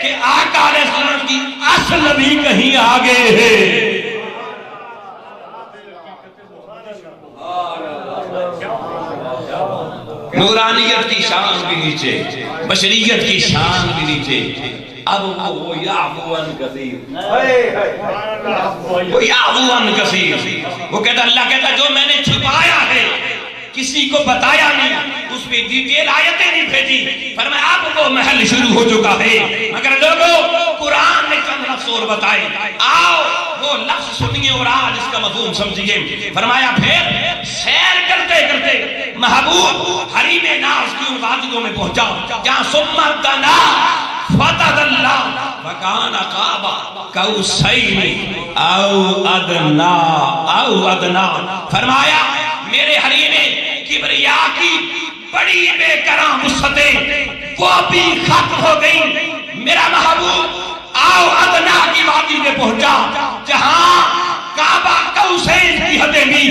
کہ آقا علیہ السلام کی اصل بھی کہیں آگے ہے. نورانیت کی شان بھی نیچے، بشریت کی شان بھی نیچے. اب وہ یعفو عن کثیر، وہ یعفو عن کثیر. وہ کہتا اللہ کہتا جو میں نے چھپایا ہے کسی کو بتایا نہیں، اس پہ ڈیٹیل آیتیں نہیں بھیجی. فرمایا اب وہ محل شروع ہو چکا ہے. مگر لوگوں قرآن نے چند لفظ اور بتائے، آؤ وہ لفظ سنیے اور آج اس کا مفہوم سمجھیے. فرمایا پھر سیر کرتے کرتے محبوب حریم ناز کی ان وادیوں میں پہنچا جہاں ثم دنا فتدلی فکان قاب قوسین او ادنا. فرمایا میرے حریم کبریا کی بڑی بے کرام وسعتیں وہ بھی ختم ہو گئی. میرا محبوب آؤ ادنا کی وادی میں پہنچا جہاں کعبہ قوسین کی حدیں بھی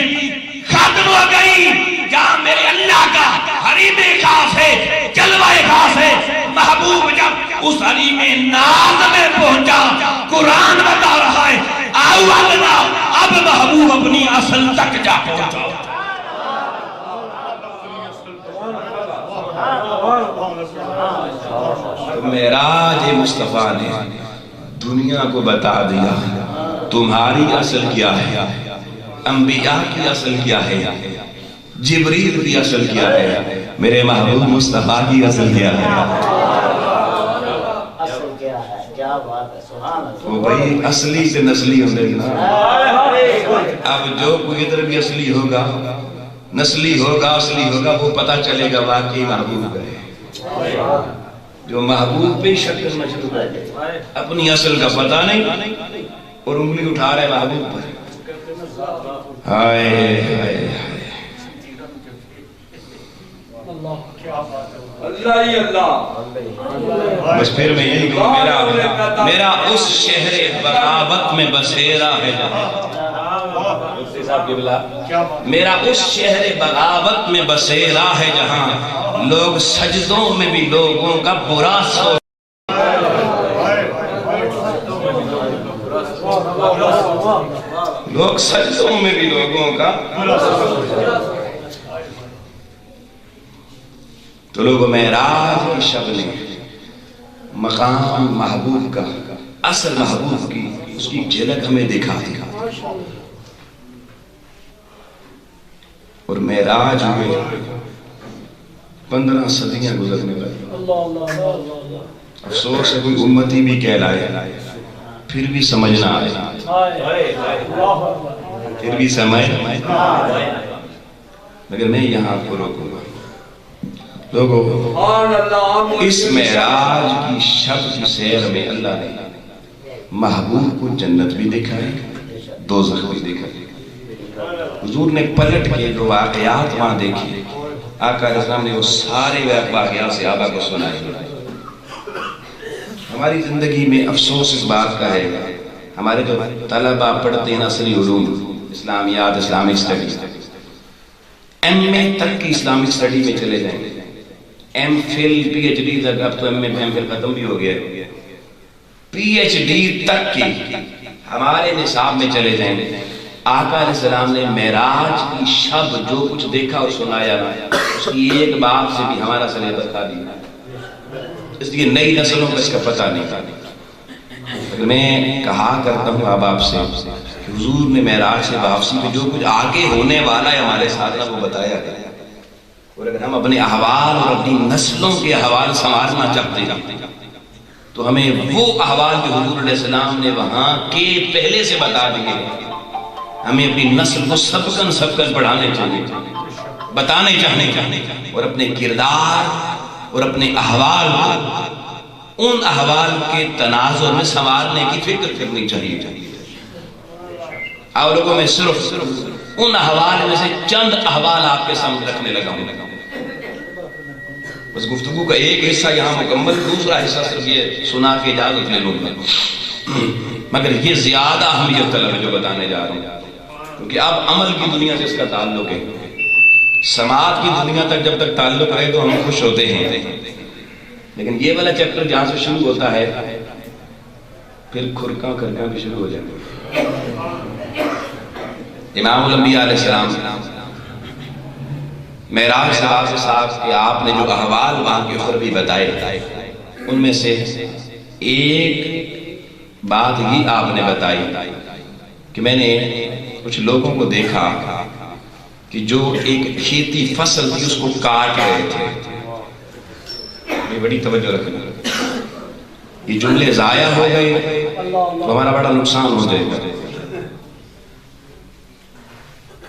ختم ہو گئی، جہاں میرے اللہ کا حریم خاص ہے، جلوہ خاص ہے. محبوب جب اس حریم ناز میں پہنچا قرآن بتا رہا ہے آؤ ادنا، اب محبوب اپنی اصل تک جا پہنچا. معراج مصطفیٰ نے دنیا کو بتا دیا تمہاری اصل کیا ہے، انبیاء کی اصل کیا ہے، جبریل کی اصل کیا ہے، میرے محبوب مصطفیٰ کی اصل کیا ہے. وہ بھئی اصلی سے نسلی ہوں دیکھنا. اب جو کوئی ادھر بھی اصلی ہوگا، نسلی ہوگا، اصلی ہوگا، وہ پتا چلے گا واقعی محبوب ہے. جو محبوب پہ شک کرنا شروع کر دے، اپنی اصل کا پتہ نہیں اور انگلی اٹھا رہے محبوب پر. ہائے ہائے اللہ ہی اللہ. بس پھر میں یہی کہوں میرا اس شہر بغاوت میں بسیرا ہے جہاں، میرا اس شہر بغاوت میں بسیرا ہے جہاں لوگ سجدوں میں بھی لوگوں کا برا سوچ. لوگ سجدوں میں بھی لوگوں کا تو لوگ معراج کی شب نے مقام محبوب کا، اصل محبوب کی اس کی جھلک ہمیں دکھا دیا. اور معراج میں 15 صدیاں گزرنے لگی. افسوس ہے کوئی امتی بھی کہلائے پھر بھی سمجھ نہ آئے، پھر بھی سمجھ. مگر میں یہاں کو روکوں گا. لوگوں اس معراج کی شب کی سیر میں اللہ نے محبوب کو جنت بھی دکھائی، دوزخ بھی دکھائی. حضور نے پلٹ کے جو واقعات وہاں دیکھی، آقا علیہ السلام نے وہ سارے واقعات صحابہ کو سنائے. ہماری زندگی میں افسوس اس بات کا ہے، ہمارے جو طلبہ پڑھتے ہیں اصلی علوم، اسلامیات، اسلامک اسٹڈی، ایم اے تک کی اسلامک اسٹڈی میں چلے جائیں، M Phil P H D تک، اب تو ایم فل ختم بھی ہو گیا، پی ایچ ڈی تک کی ہمارے نصاب میں چلے جائیں. آقا علیہ السلام نے معراج کی شب جو کچھ دیکھا اور سنایا اس کی ایک بات سے بھی ہمارا سلیبس خالی ہے. اس لیے نئی نسلوں کو اس کا پتہ نہیں تھا. میں کہا کرتا ہوں اب آپ سے کہ حضور نے معراج سے واپسی میں جو کچھ آگے ہونے والا ہے ہمارے ساتھ وہ بتایا گیا. اور اگر ہم اپنے احوال اور اپنی نسلوں کے احوال سنوارنا چاہتے ہیں تو ہمیں وہ احوال جو حضور علیہ السلام نے وہاں کے پہلے سے بتا دیے، ہمیں اپنی نسل کو سبقن پڑھانے چاہیے، بتانے چاہنے اور اپنے کردار اور اپنے احوال ان احوال کے تناظر میں سنوارنے کی فکر کرنی چاہیے. اور لوگوں میں صرف ان احوال میں سے چند احوال آپ کے سامنے رکھنے لگا ہوں. بس گفتگو کا ایک حصہ یہاں مکمل، دوسرا حصہ صرف یہ سنا کے اجازت لے لوں گا. مگر یہ زیادہ اہمیت طلب ہے جو بتانے جا رہے ہیں، کیونکہ اب عمل کی دنیا سے اس کا تعلق ہے۔ سماعت کی دنیا تک جب تک تعلق رہے تو ہم خوش ہوتے ہیں، لیکن یہ والا چیپٹر جہاں سے شروع ہوتا ہے پھر کھرکاں کھرکاں بھی شروع ہو جاتے ہیں۔ امام الانبیاء علیہ السلام معراج سے صاحب کہ آپ نے جو احوال وہاں کے اوپر بھی بتائے، ان میں سے ایک بات ہی آپ نے بتائی کہ میں نے کچھ لوگوں کو دیکھا کہ جو ایک کھیتی فصل تھی اس کو کاٹ رہے تھے۔ یہ بڑی توجہ رکھنا، یہ جملے ضائع ہو گئے تو ہمارا بڑا نقصان ہو جائے گا۔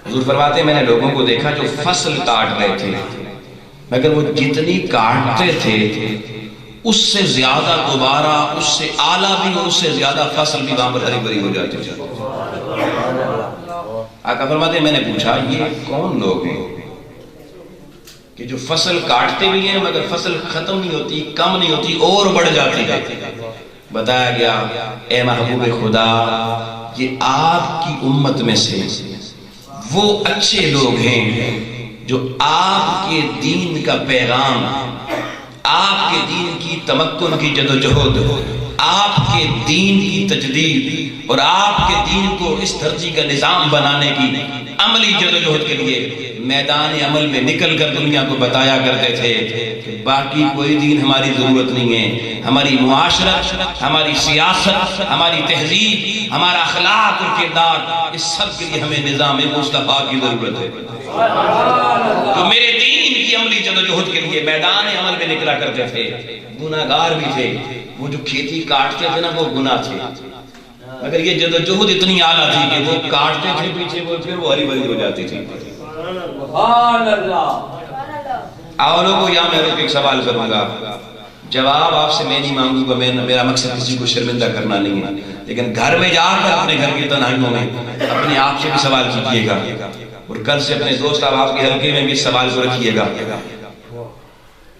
حضور فرماتے ہیں میں نے لوگوں کو دیکھا جو فصل کاٹ رہے تھے، مگر وہ جتنی کاٹتے تھے اس سے زیادہ دوبارہ اس سے اعلیٰ بھی اور اس سے زیادہ فصل بھی وہاں پر ہری بھری ہو جاتی تھی۔ آقا فرماتے ہیں میں نے پوچھا یہ کون لوگ ہیں کہ جو فصل کاٹتے بھی ہیں مگر فصل ختم نہیں ہوتی، کم نہیں ہوتی، اور بڑھ جاتی ہے۔ بتایا گیا اے محبوب خدا یہ آپ کی امت میں سے وہ اچھے لوگ ہیں جو آپ کے دین کا پیغام، آپ کے دین کی تمکن کی جدوجہد، آپ کے دین کی تجدید اور آپ کے دین کو اس دھرتی کا نظام بنانے کی عملی جدوجہد کے لیے میدان عمل میں نکل کر دنیا کو بتایا کرتے تھے کہ باقی کوئی دین ہماری ضرورت نہیں ہے، ہماری معاشرت، ہماری سیاست، ہماری تہذیب، ہمارا اخلاق اور کردار، اس سب کے لیے ہمیں نظام مصطفیٰ کی ضرورت ہے۔ تو میرے دین کی عملی جدوجہد کے لیے میدان عمل میں نکلا کرتے تھے، گناہگار بھی تھے، وہ جو کھیتی کاٹتے تھے نا وہ گناہ تھے، مگر یہ جدوجہد اتنی اعلیٰ تھی کہ وہ کاٹتے تھے پیچھے وہ پھر وہ ہری بھری ہو جاتی تھی۔ آؤ لوگوں یہاں میں ایک سوال کروں گا، جواب آپ سے میں نہیں مانگوں گا، میرا مقصد کسی کو شرمندہ کرنا نہیں ہے، لیکن گھر میں جا کر اپنے گھر کی تنہائیوں میں اپنے آپ سے بھی سوال کیجئے گا، اور کل سے اپنے دوست آپ کے حلقے میں بھی سوال کو رکھیے گا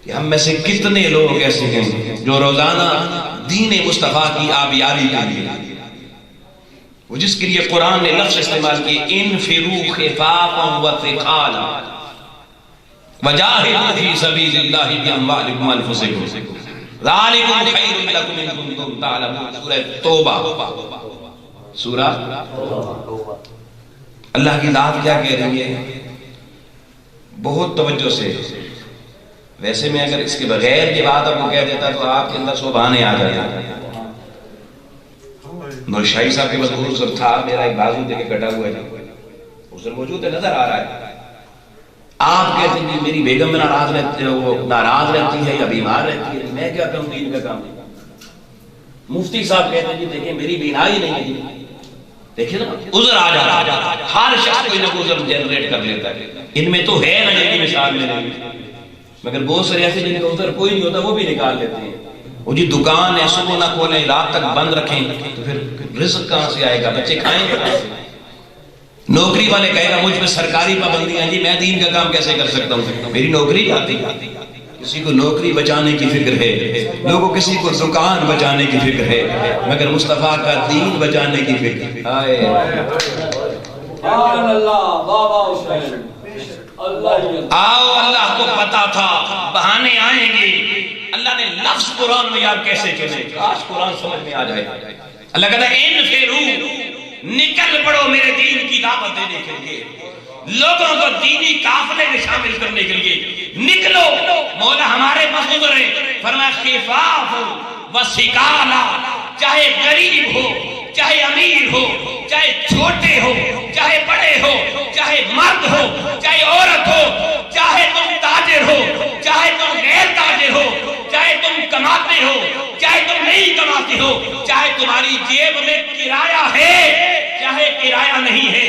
کہ ہم میں سے کتنے لوگ ایسے ہیں جو روزانہ دین مصطفیٰ کی آبیاری کے لیے، وہ جس کے لیے قرآن نے لفظ استعمال کیے انفروا خفافا وثقالا وجاہدوا فی سبیل اللہ باموالکم وانفسکم ذالکم خیر لکم ان کنتم تعلمون۔ سورہ توبہ، سورہ اللہ کی ذات کیا کہہ رہی ہے؟ بہت توجہ سے، ویسے میں اگر اس کے بغیر کی بات آپ کو کہہ دیتا تو آپ کے اندر سبحانے آ جاتا۔ نور شاہی صاحب کے مذکور سر تھا، میرا ایک بازو دے کے کٹا ہوا ہے، اس سے موجود ہے، نظر آ رہا ہے۔ آپ کہتے ہیں میری بیگم میں ناراض رہتی ہے یا بیمار رہتی ہے، میں کیا کروں دین کا کام؟ مفتی صاحب کہتے ہیں جی دیکھیں میری بینائی نہیں ہے، دیکھیں نا عذر آ جاتا، ہر شخص کوئی نہ کوئی عذر جنریٹ کر لیتا ہے، ان میں تو ہے نہ جن کی مثال میں نہیں، مگر بہت سارے ایسے جن کا عذر کوئی نہیں ہوتا وہ بھی نکال لیتے ہیں۔ وہ جی دکان ہے صبح نہ کھولیں رات تک بند رکھیں تو پھر رزق کہاں سے آئے گا، بچے کھائیں گے کہاں سے؟ نوکری والے کہے گا مجھ پہ سرکاری پابندیاں جی میں دین کا کام کیسے کر سکتا ہوں، میری نوکری جاتی۔ کسی کو نوکری بچانے کی فکر ہے، لوگوں کسی کو دکان بچانے کی فکر ہے، مگر مصطفیٰ کا دین بچانے کی فکر ہے۔ آؤ اللہ کو پتا تھا بہانے آئیں گے، اللہ نے لفظ قرآن میں یار کیسے چنے، کاش قرآن سمجھ میں آ جائے۔ اللہ کہتا ہے انفروا، نکل پڑو میرے دین کی دعوت دینے کے لیے، لوگوں کو دینی قافلے میں شامل کرنے کے لیے نکلو۔ مولا ہمارے پاس گزرے، فرمایا خفاف و ثقالا، چاہے غریب ہو، چاہے امیر ہو، چاہے چھوٹے ہو، چاہے بڑے ہو، چاہے مرد ہو، چاہے عورت ہو، چاہے تم تاجر ہو، چاہے تم غیر تاجر ہو، چاہے تم کماتے ہو، چاہے تم نہیں کماتے ہو، چاہے تمہاری جیب میں کرایہ ہے، چاہے کرایہ نہیں ہے،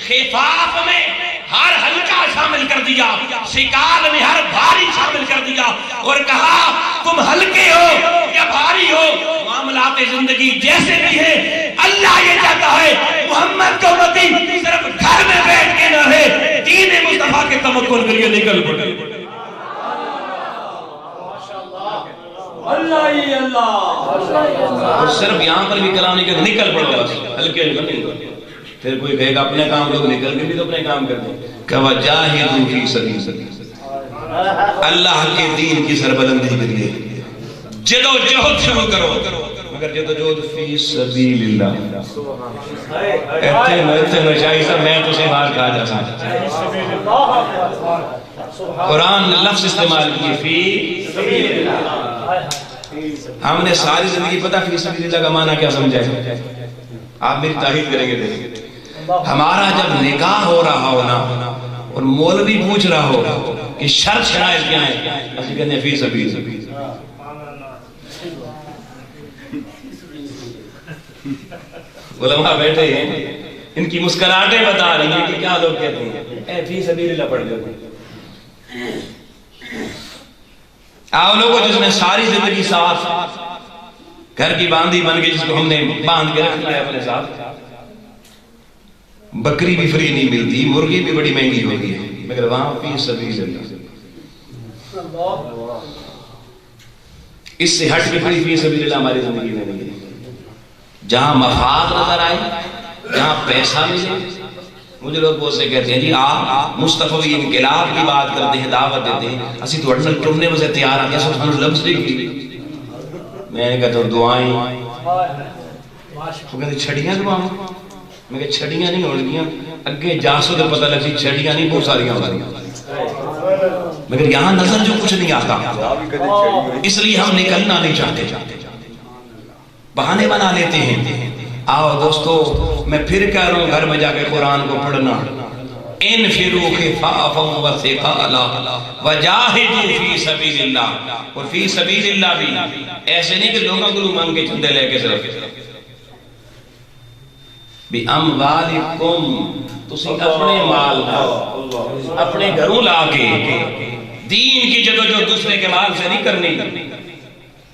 خفاف میں ہر ہلکا شامل کر دیا، ثقال میں ہر بھاری شامل کر دیا، اور کہا تم ہلکے ہو یا بھاری ہو، معاملات زندگی جیسے بھی ہے، اللہ یہ چاہتا ہے محمد کو امتی صرف گھر میں بیٹھ کے نہ رہے، دین مصطفیٰ کے تمکن کے لیے نکل پڑے۔ اللہ ہی اللہ. صرف یہاں پر بھی کلام نہیں کہ نکل پڑو بس ہلکے نہیں. پھر کوئی کہے گا اپنے کام لوگ نکل کے بھی تو اپنے کام کرتے ہیں. کہ وجاہدوا فی سبیل اللہ کے دین کی سربلندی کے لیے جدوجہد شروع کرو. مگر جدوجہد فی سبیل اللہ ایتھے نشائی صاحب میں تو سے بات کہا جا سکتا. قرآن نے لفظ استعمال کیے فی سبیل اللہ. ہم نے ساری زندگی پتہ فی سبیل اللہ کا معنی کیا سمجھا ہے؟ آپ میری تائید کریں گے. ہمارا جب نکاح ہو رہا ہو نا اور مولوی پوچھ رہا ہو کہ شرط شرائط کیا ہے اسی کہتے ہیں فی سبیل. علماء بیٹھے ہیں ان کی مسکراہٹیں بتا رہی ہیں کہ کیا لوگ کہتے ہیں اے فی سبیل اللہ پڑھ لو. آپ لوگوں جس نے ساری زندگی ساتھ گھر کی باندھی بن گئی جس کو ہم نے باندھ کے رکھ لیا اپنے ساتھ. بکری بھی فری نہیں ملتی, مرغی بھی بڑی مہنگی ہو گئی ہے, مگر وہاں فی سبیل اللہ. اس سے ہٹ کے کوئی فی سبیل اللہ ہماری زندگی میں نہیں ہے. جہاں مفاد نظر آئے, جہاں پیسہ ملے. مجھے لوگ بہت سے کہتے ہیں جی آپ مصطفی انقلاب کی بات کرتے ہیں, دعوت دیتے ہیں, اسی تو اڑنے ٹرنے میں سے تیار آتے ہیں, سب لفظ نہیں. میں نے کہتا ہوں دعائیں, وہ کہتے چھڑیاں دعائیں. میں کہ چھڑیاں نہیں ہو گیا, اگے جاسو تو پتہ لگی چھڑیاں نہیں بہت ساری ہوتی, مگر یہاں نظر جو کچھ نہیں آتا اس لیے ہم نکلنا نہیں چاہتے, بہانے بنا لیتے ہیں. آؤ دوستو میں پھر کہہ رہا ہوں گھر میں جا کے قرآن کو پڑھنا. انفروا خفافا وثقالا وجاہدوا فی سبیل اللہ. اور فی سبیل اللہ بھی ایسے نہیں کہ لوگوں کو مانگ کے چندے لے کے صرف بِأَمْوَالِكُمْ تسی اپنے مال اپنے گھروں لا کے دین کی جدو جو دوسرے کے مال سے نہیں کرنی.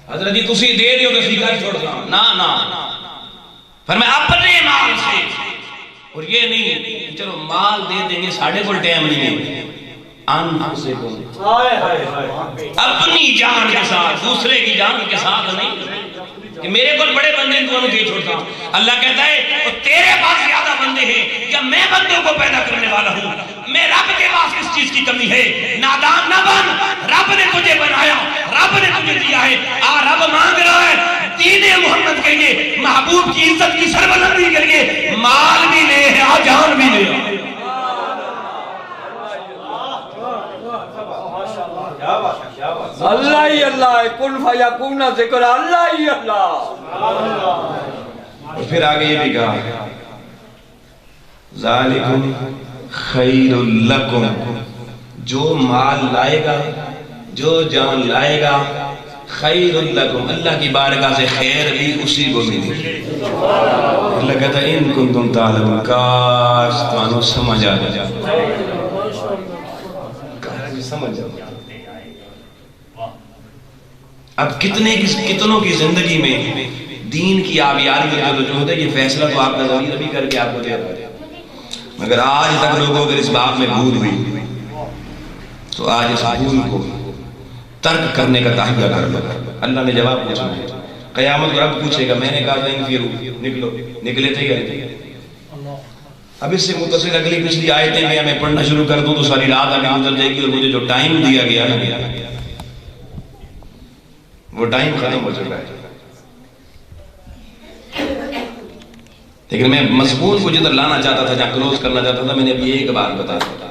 حضرت جی تسی دے دیو تو سیکھا چھوڑنا نا فرمایا اپنے مال سے. اور یہ نہیں چلو مال دے دیں گے ساڑھے کو ٹائم نہیں ہے, انفسکم اپنی جان کے ساتھ دوسرے کی جان کے ساتھ نہیں کہ میرے کو بڑے بندے تو انہوں دے چھوڑتا. اللہ کہتا ہے تیرے پاس زیادہ بندے ہیں یا میں بندوں کو پیدا کرنے والا ہوں. میں رب کے پاس کس چیز کی کمی ہے؟ نادان نہ بن, رب نے تجھے بنایا, رب نے تجھے دیا ہے. رب مانگ رہا ہے دین محمد کے لیے, محبوب کی عزت کی سربلندی کے لیے مال بھی لے جان بھی لے. اللہ ہی اللہ ہے, کن فیکون ذکر اللہ ہی اللہ. اور پھر آگے یہ بھی کہا ذالکم خیر لکم, جو مال لائے گا جو جان لائے گا خیر لکم, اللہ کی بارگاہ سے خیر بھی اسی کو ملی. اللہ کہتا ہے ان کنتم تعلمون, کاش تمہیں سمجھ آ جائے, سمجھ آ جائے. اب کتنوں کی زندگی میں دین کی آبیاری میں جو ہوتا ہے یہ فیصلہ تو آپ کا ضمیر ابھی کر کے آپ کو دے رہا ہے, مگر آج تک لوگوں اگر اس بات میں بھول ہوئی تو آج اس بھول کو ترک کرنے کا تحیہ کر لو. اللہ نے جواب پوچھا ہے, قیامت کو رب پوچھے گا میں نے کہا تھا انفروا, نکلو, نکلے تھے یا اب اس سے متصل اگلی پچھلی آیتیں میں پڑھنا شروع کر دوں تو ساری رات ابھی گزر جائے گی, اور مجھے جو ٹائم دیا گیا نا وہ ٹائم ختم ہو چکا ہے. لیکن میں مضمون کو جدھر لانا چاہتا تھا, جہاں کلوز کرنا چاہتا تھا, میں نے ابھی ایک بات بتا دی.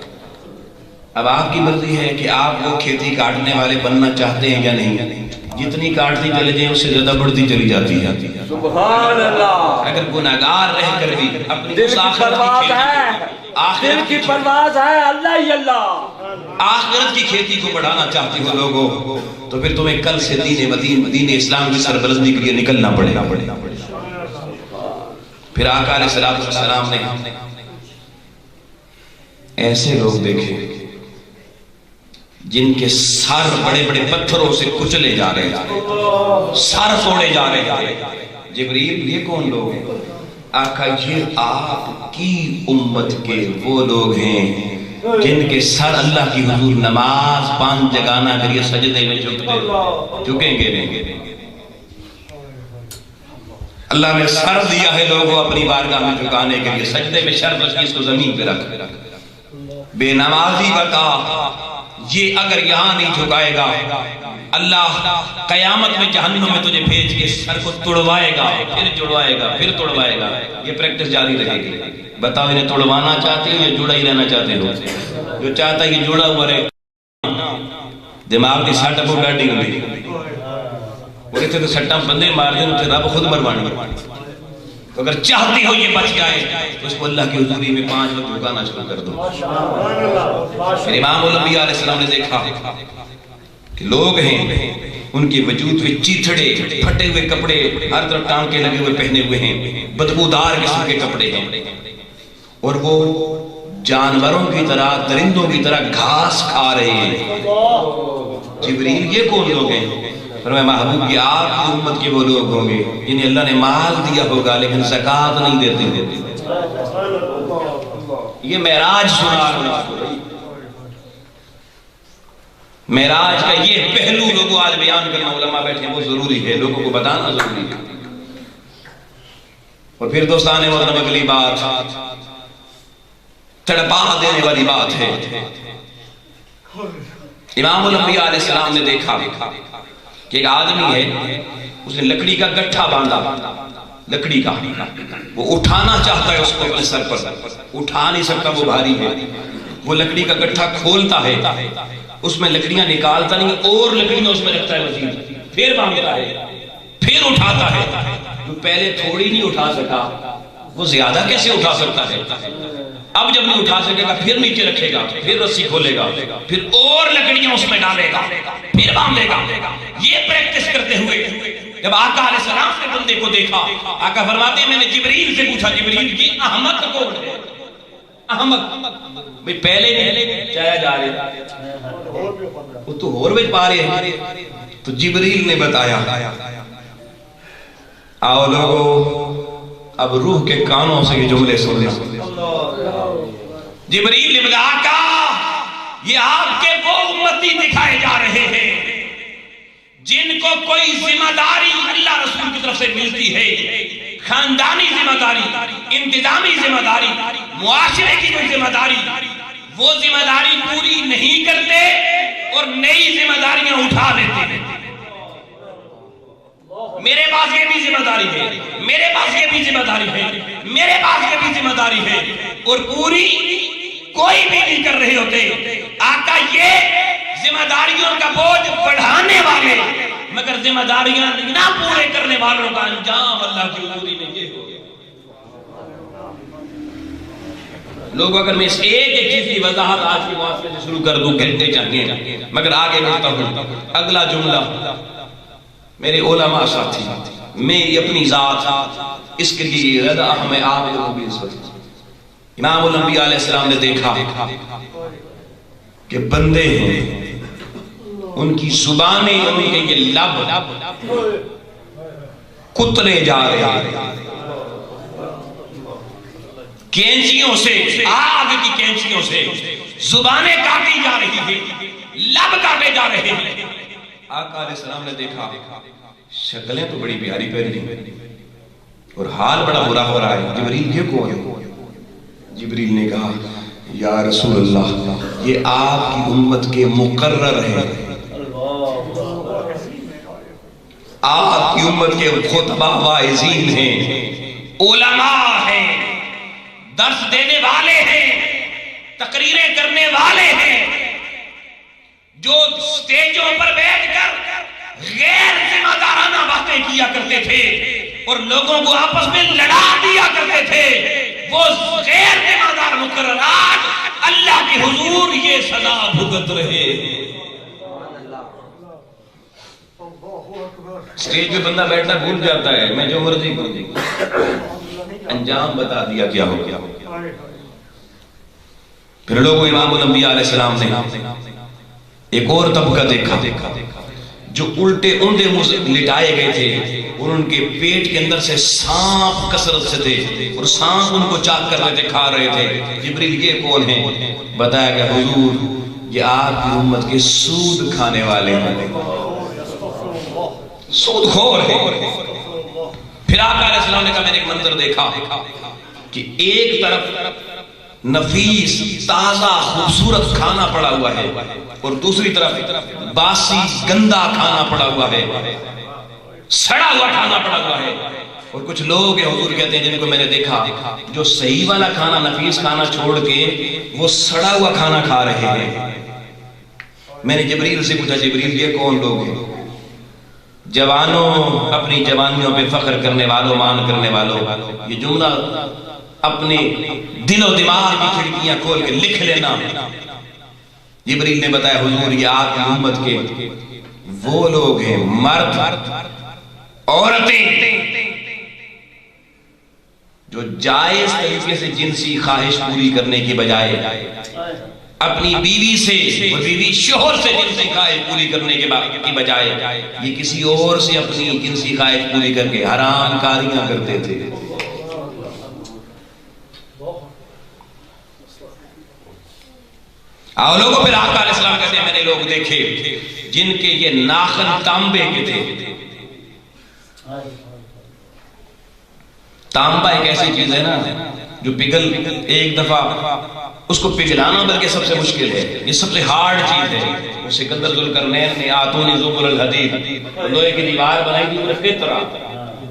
اب آپ کی مرضی ہے کہ آپ وہ کھیتی کاٹنے والے بننا چاہتے ہیں یا نہیں. جتنی کاٹتی چلے جائیں اس سے زیادہ بڑھتی چلی جاتی ہے. سبحان اللہ. اگر گناہگار رہ کر بھی اپنی دل کی پرواز ہے, دل کی پرواز ہے اللہ ہی اللہ, آخرت کی کھیتی کو بڑھانا چاہتی ہو لوگوں, تو پھر تمہیں کل سے دین اسلام کی سربلندی کے لیے نکلنا پڑے گا. پھر آقا علیہ السلام نے ایسے لوگ دیکھے جن کے سر بڑے بڑے پتھروں سے کچلے جا رہے تھے, سر توڑے جا رہے تھے. جبریل یہ کون لوگ ہیں؟ آقا یہ آپ کی امت کے وہ لوگ ہیں جن کے سر اللہ کی حضور نماز 5 جگانا کریے سجدے میں جھکیں گے نہیں. اللہ نے سر دیا ہے لوگوں اپنی بارگاہ میں جھکانے کے لیے، سجدے میں شرط رکھی اس کو زمین پہ رکھ. بے نمازی بتا یہ اگر یہاں نہیں جھکائے گا اللہ قیامت میں جہنم میں تجھے بھیج کے سر کو توڑوائے گا، پھر جڑوائے گا، پھر توڑوائے گا. یہ پریکٹس جاری رہے گی. بتاؤ انہیں توڑوانا چاہتے ہو یا جڑا ہی رہنا چاہتے ہو؟ جو چاہتا ہے کہ جڑا ہوا رہے دماغ کی سٹ کو ڈاڈی ہوئی وہ کہتے تو سٹا بندے مار دیں تو رب خود مروانے. تو اگر چاہتی ہو یہ بچ جائے تو اس کو اللہ کی حضوری میں 5 وقت جھکانا شروع کر دو. پھر امام الانبیاء علیہ السلام نے دیکھا کہ لوگ ہیں ان کے وجود میں چیتھڑے پھٹے ہوئے کپڑے ہر طرف ٹانکے لگے ہوئے پہنے ہوئے ہیں، بدبودار قسم کے کپڑے ہیں، اور وہ جانوروں کی طرح درندوں کی طرح گھاس کھا رہے ہیں. جبریل یہ کون لوگ ہیں؟ فرمایا محبوب کی آپ کی امت کے وہ لوگ ہوں گے جنہیں اللہ نے مال دیا ہوگا لیکن زکوٰۃ نہیں دیتے. یہ معراج سنا، معراج کا یہ پہلو لوگوں آج بیان کرنا علماء بیٹھے وہ ضروری ہے، لوگوں کو بتانا ضروری ہے. اور پھر دوستان محترم اگلی بات تڑپا دینے والی بات ہے. امام الانبیاء علیہ السلام نے دیکھا کہ ایک آدمی ہے، اس نے لکڑی کا گٹھا باندھا، لکڑی کا، وہ اٹھانا چاہتا ہے اس کو اپنے سر پر، اٹھا نہیں سکتا، وہ بھاری ہے. وہ لکڑی کا گٹھا کھولتا ہے، اس میں لکڑیاں نکالتا نہیں اور لکڑیاں اس میں رکھتا ہے مزید، پھر باندھتا ہے، پھر اٹھاتا ہے. جو پہلے تھوڑی نہیں اٹھا سکا وہ زیادہ کیسے اٹھا سکتا ہے؟ اب جب نہیں اٹھا سکے گا پھر نیچے رکھے گا، پھر رسی کھولے گا، پھر اور لکڑیاں اس میں ڈالے گا، پھر باندھے گا. یہ پریکٹس کرتے ہوئے جب آقا علیہ السلام نے بندے کو دیکھا، آقا فرماتے ہیں میں نے جبریل سے پوچھا جبریل کی احمق کون ہے؟ احمق پہلے نہیں چایا جا رہے وہ تو اور بھی پا رہے ہیں. تو جبریل نے بتایا آؤ لوگوں اب روح کے کانوں سے یہ جملے سن لیں. جبریل نے بتایا آقا یہ آپ کے وہ امتی دکھائے جا رہے ہیں جن کو کوئی ذمہ داری اللہ رسول کی طرف سے ملتی ہے، خاندانی ذمہ داری، انتظامی ذمہ داری، معاشرے کی کوئی ذمہ داری، وہ ذمہ داری پوری نہیں کرتے اور نئی ذمہ داریاں اٹھا لیتے ہیں. میرے پاس یہ بھی ذمہ داری ہے، میرے پاس یہ بھی ذمہ داری ہے، میرے پاس یہ بھی ذمہ داری ہے، اور پوری کوئی بھی نہیں کر رہے ہوتے. آقا یہ ذمہ داریوں کا بوجھ بڑھانے والے مگر ذمہ داریاں نہ پورے کرنے والوں کا انجام اللہ کی حضوری میں یہ ہو. لوگوں اگر میں اس ایک چیز کی وضاحت آج کی واقعے سے شروع کر دوں گھنٹے چاہیے، مگر آگے بڑھتا ہوں. اگلا جملہ میرے علماء ساتھی، میں اپنی ذات اس کے لیے رضا ہمیں آمد امام الانبیاء علیہ السلام نے دیکھا کہ بندے ہیں ان کی زبانیں، ان کے یہ لب کتلے جا رہے ہیں کینچیوں سے، آگ کی کینچیوں سے زبانیں کاٹی جا رہی ہیں، لب کاٹے جا رہے ہیں. آقا علیہ السلام نے دیکھا شکلیں تو بڑی پیاری پیاری ہیں اور حال بڑا برا ہو رہا ہے. جبریل یہ کون ہے؟ جبریل نے کہا یا رسول اللہ یہ آپ کی امت کے مقرر ہیں، آپ کی امت کے خطبہ واعظین ہیں، علماء ہیں، درس دینے والے ہیں، تقریریں کرنے والے ہیں، جو سٹیجوں پر بیٹھ کر غیر ذمہ دارانہ باتیں کیا کرتے تھے اور لوگوں کو آپس میں لڑا دیا کرتے تھے. وہ غیر ذمہ دار مقررات اللہ کی حضور یہ سزا بھگت رہے ہیں. سٹیج پہ بندہ بیٹھنا بھول جاتا ہے، میں جو مرضی کروں، انجام بتا دیا کیا ہو گیا. پھر لوگوں امام الانبیاء علیہ السلام نے ایک اور طبقہ دیکھا جو الٹے اوندے لٹائے گئے تھے اور ان کے پیٹ کے اندر سے سانپ کثرت سے تھے اور سانپ ان کو چاک کر رہے تھے، کھا رہے تھے۔ جبریل یہ کون ہیں؟ بتایا کہ حضور یہ آپ کی امت کے سود کھانے والے ہیں، سود خور ہیں۔ پھر آقا علیہ السلام نے کہا میں نے ایک منظر دیکھا کہ ایک طرف نفیس تازہ خوبصورت کھانا پڑا ہوا ہے اور دوسری طرف باسی گندا کھانا پڑا ہوا ہے، سڑا ہوا کھانا پڑا ہوا ہے۔ اور کچھ لوگ ہیں حضور کہتے ہیں جن کو میں نے دیکھا جو صحیح والا کھانا نفیس کھانا چھوڑ کے وہ سڑا ہوا کھانا کھا رہے ہیں۔ میں نے جبریل سے پوچھا جبریل یہ کون لوگ ہیں؟ جوانوں، اپنی جوانیوں پہ فخر کرنے والوں، مان کرنے والوں، یہ جملہ اپنے دل و دماغ کی کھڑکیاں کھول کے لکھ لینا۔ جبریل نے بتایا حضور یہ آپ کی امت کے وہ لوگ ہیں، مرد عورتیں جو جائز طریقے سے جنسی خواہش پوری کرنے کی بجائے اپنی بیوی سے اور بیوی شوہر سے جنسی خواہش پوری کرنے کی بجائے یہ کسی اور سے اپنی جنسی خواہش پوری کر کے حرام کاریاں کرتے تھے۔ اور لوگوں پھر آقا علیہ السلام کہتے ہیں میں نے لوگ دیکھے جن کے یہ ناخن تانبے کے تھے۔ تانبا ایک ایسی چیز ہے نا جو پگھل ایک دفعہ اس کو پگھلانا بلکہ سب سے مشکل ہے، یہ سب سے ہارڈ چیز ہے۔ سکندر ذوالقرنین نے آتونی زبر الحدید لوہے کی دیوار بنائی تھی، پورے فطرہ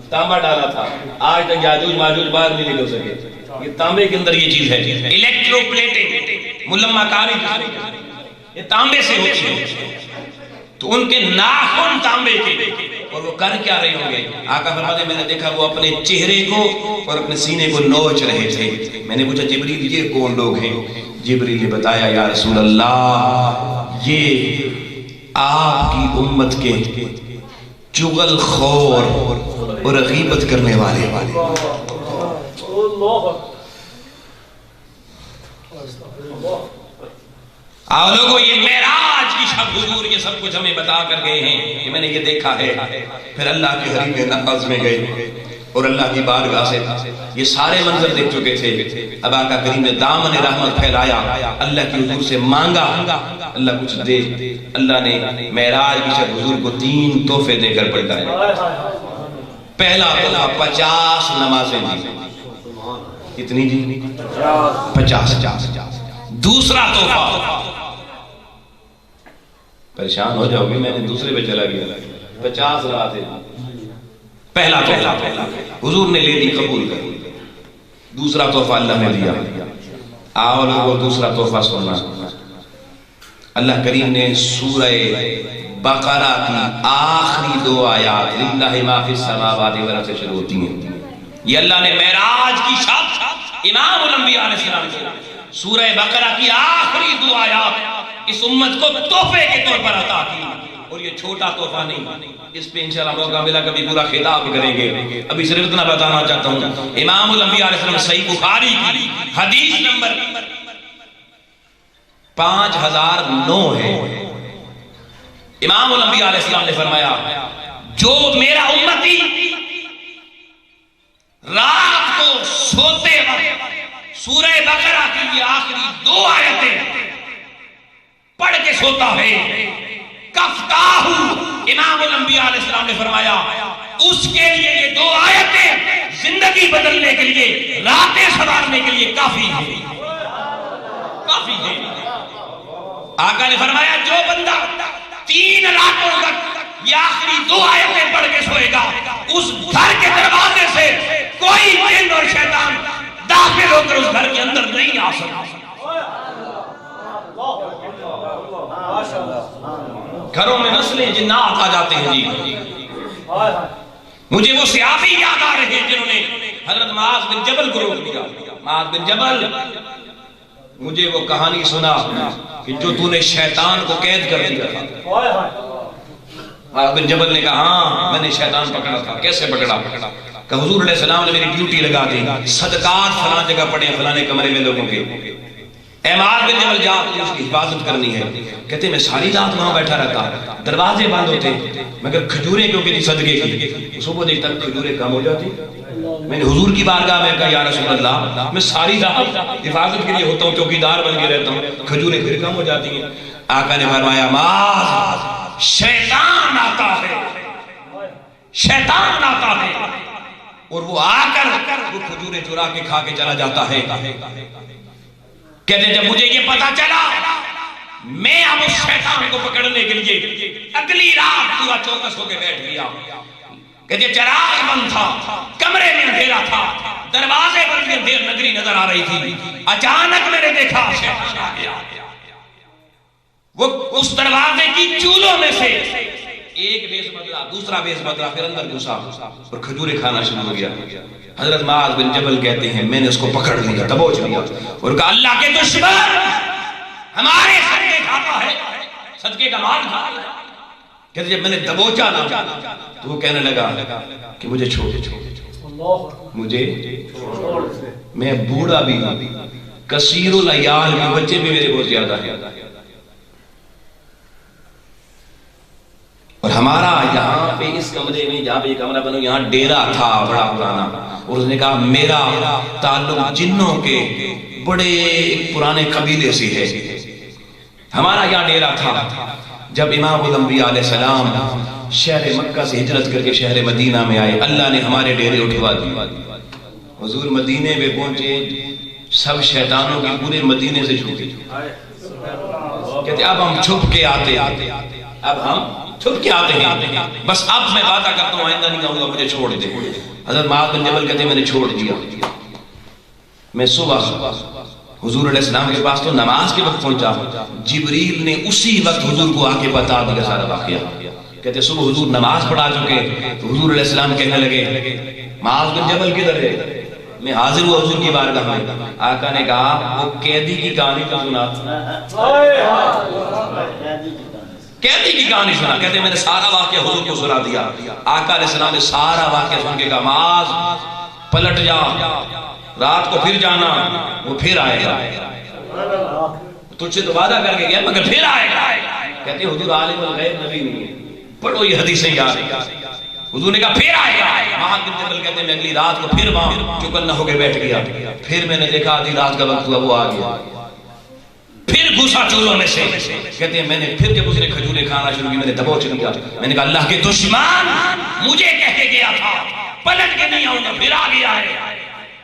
تانبا ڈالا تھا، آج تک یاجوج ماجوج باہر نہیں نکل سکے۔ یہ تانبے کے اندر یہ چیز ہے، الیکٹرو پلیٹنگ، ملمہ کاری یہ تانبے سے ہوتی ہے۔ تو ان کے ناخن تانبے کے، اور وہ کر کیا رہے ہوں گے؟ آقا فرماتے ہیں میں نے دیکھا وہ اپنے چہرے کو اور اپنے سینے کو نوچ رہے تھے۔ میں نے پوچھا جبریل یہ کون لوگ ہیں؟ جبریل نے بتایا یا رسول اللہ یہ آپ کی امت کے چغل خور اور غیبت کرنے والے آپ لوگوں یہ معراج کی شب حضور یہ سب کچھ ہمیں بتا کر گئے ہیں کہ میں نے یہ دیکھا ہے۔ پھر اللہ کے حریم ناز میں گئے اور اللہ کی بارگاہ سے یہ سارے منظر دیکھ چکے تھے۔ اب آقا کریم نے دامن رحمت پھیلایا، اللہ کی حضور سے مانگا، اللہ کچھ دے۔ اللہ نے معراج کی شب حضور کو 3 تحفے دے کر پلٹایا۔ پہلا تحفہ 50 نمازیں دی۔ کتنی دی؟ 50۔ دوسرا تحفہ، پریشان ہو جاؤ گے میں نے دوسرے پہ چلا گیا، 50 نمازیں۔ پہلا تحفہ حضور نے لے لی، قبول کر۔ دوسرا تحفہ اللہ نے دیا۔ آؤ لوگوں دوسرا تحفہ سننا۔ اللہ کریم نے سورہ بقرہ کی آخری 2 آیات للہ ما فی السماوات والارض سے شروع ہوتی ہیں۔ یہ اللہ نے معراج کی شب امام الانبیاء علیہ السلام کو سورہ بقرہ کی آخری 2 آیات اس امت کو تحفے کے طور پر عطا کی۔ اور یہ چھوٹا تحفہ نہیں، اس پہ انشاءاللہ موقع ملا کبھی پورا خطاب کریں گے، ابھی صرف اتنا بتانا چاہتا ہوں۔ امام الانبیاء علیہ السلام صحیح بخاری کی حدیث نمبر 5009 ہے۔ امام الانبیاء علیہ السلام نے فرمایا جو میرا امتی رات کو سوتے وقت سورہ بقرہ کی یہ آخری 2 آیتیں پڑھ کے سوتا ہے، کفتاہو، امام الانبیاء علیہ السلام نے فرمایا اس کے لیے یہ 2 آیتیں زندگی بدلنے کے لیے، راتیں سنوارنے کے لیے کافی ہیں، کافی ہیں۔ آقا نے فرمایا جو بندہ 3 راتوں تک یہ آخری 2 آیتیں پڑھ کے سوئے گا، اس گھر کے دروازے سے کوئی جن اور شیطان داخل ہو کر اس گھر کے اندر نہیں آ سکتا۔ گھروں میں نسلیں جنات آ جاتے ہیں جی۔ مجھے وہ صحابی یاد آ رہے ہیں جنہوں نے حضرت معاذ بن جبل کو روک دیا۔ معاذ بن جبل، مجھے وہ کہانی سنا کہ جو تو نے شیطان کو قید کر دیا تھا۔ معاذ بن جبل نے کہا ہاں میں نے شیطان پکڑا تھا۔ کیسے پکڑا؟ کہ حضور علیہ السلام نے میری ڈیوٹی لگا دی، صدقات فلاں جگہ پڑے فلانے کمرے میں لوگوں کے، اے معاذ بن جبل جا، اس کی حفاظت کرنی ہے. کہتے میں ساری رات وہاں بیٹھا رہتا، دروازے بند ہوتے مگر کھجوریں کیونکہ نہیں صدقے کی. صبح دیکھتا کھجوریں کم ہو جاتی. میں نے حضور کی بارگاہ میں کہا یا رسول اللہ میں ساری رات حفاظت کے لیے ہوتا ہوں، چوکیدار بن کے رہتا ہوں، کھجوریں پھر کم ہو جاتی ہیں. آقا نے فرمایا معاذ شیطان آتا ہے، شیطان آتا ہے اور وہ آ کر وہ کھجوریں چرا کے کھا کے چلا جاتا ہے. کہتے جب مجھے یہ پتا چلا میں اب اس شیطان کو پکڑنے کے لیے اگلی رات پورا چوکس ہو کے بیٹھ گیا. کہتے چراغ بند تھا، کمرے میں اندھیرا تھا، دروازے پر بھی اندھیر نگری نظر آ رہی تھی. اچانک میں نے دیکھا شیطان آ گیا. وہ اس دروازے کی چولوں میں سے ایک بیس بدلا، دوسرا بیس بدلا، پھر اندر گھسا اور کھجوریں کھانا شروع ہو گیا. حضرت معاذ بن جبل کہتے ہیں میں نے اس کو پکڑ لیا، دبوچ لیا اور کہا اللہ کے دشمن ہمارے صدقے کھاتا ہے، صدقے کا مال کھاتا ہے. کہتے جب میں نے دبوچا نا تو وہ کہنے لگا کہ مجھے چھوڑ، مجھے میں بوڑھا بھی ہوں، کثیر العیال بھی، بچے بھی میرے بہت زیادہ ہیں، اور ہمارا یہاں پہ اس کمرے میں جہاں پہ یہ کمرہ بنو یہاں ڈیرا تھا بڑا پرانا. اور اس نے کہا میرا تعلق جنوں کے بڑے پرانے قبیلے سے ہے، ہمارا یہاں ڈیرا تھا. جب امام الانبیاء علیہ السلام شہر مکہ سے ہجرت کر کے شہر مدینہ میں آئے اللہ نے ہمارے ڈیرے اٹھوا دیے. حضور مدینے میں پہنچے سب شیطانوں کی پورے مدینے سے چھوٹے. کہتے اب ہم چھپ کے آتے، اب ہم چھپ کے آتے ہیں، بس اب میں وعدہ کرتا ہوں آئندہ نہیں کہوں گا مجھے چھوڑ دے. حضرت معاذ بن جبل کہتے ہیں میں نے چھوڑ دیا. میں صبح حضور علیہ السلام کے پاس تو نماز کے وقت پہنچا، جبریل نے اسی وقت حضور کو آ کے بتا دیا سارا واقعہ. کہتے صبح حضور نماز پڑھا چکے تو حضور علیہ السلام کہنے لگے معاذ بن جبل کدھر ہے؟ میں حاضر ہوا حضور کی بارگاہ میں. آقا نے کہا وہ قیدی کی کہانی تو سنا، قیدی کی کہانی سنا. کہتے میں نے سارا واقعہ حضور کو سنا دیا. آقا علیہ السلام نے سارا واقعہ سن کے کہا معاذ پلٹ جا، رات کو پھر جانا، وہ پھر آئے گا، تجھ سے تو وعدہ کر کے گیا مگر پھر آئے گا. کہتے حضور عالم الغیب نبی نہیں ہے، پڑھو یہ حدیثیں یاد. حضور نے کہا پھر آئے گا. معاذ بن جبل کہتے ہیں میں اگلی رات کو پھر وہاں چکن نہ ہو کے بیٹھ گیا. پھر میں نے دیکھا آدھی رات کا وقت ہوا وہ آ گیا، پھر گھسا چولوں میں سے. کہتے ہیں میں نے پھر جب اس نے کھجوریں کھانا شروع کی میں نے دبوچ لیا. میں نے کہا اللہ کے دشمن مجھے کہہ کے گیا تھا پلٹ کے نہیں آؤں گا، پھر آ گیا ہے.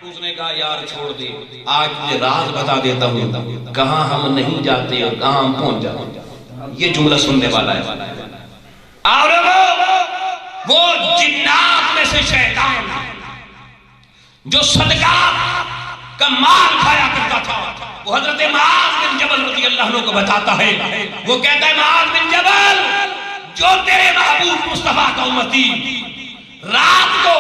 اس نے کہا یار چھوڑ دے، آج تجھے راز بتا دیتا ہوں کہاں ہم نہیں جاتے اور کہاں ہم پہنچ جاتے. یہ جملہ سننے والا ہے. اور وہ جنات میں سے شیطان جو صدقات کا مال کھایا کرتا تھا وہ حضرت معاذ بن جبل رضی اللہ عنہ کو بتاتا ہے. وہ کہتا ہے معاذ بن جبل جو تیرے محبوب مصطفیٰ کا امتی رات کو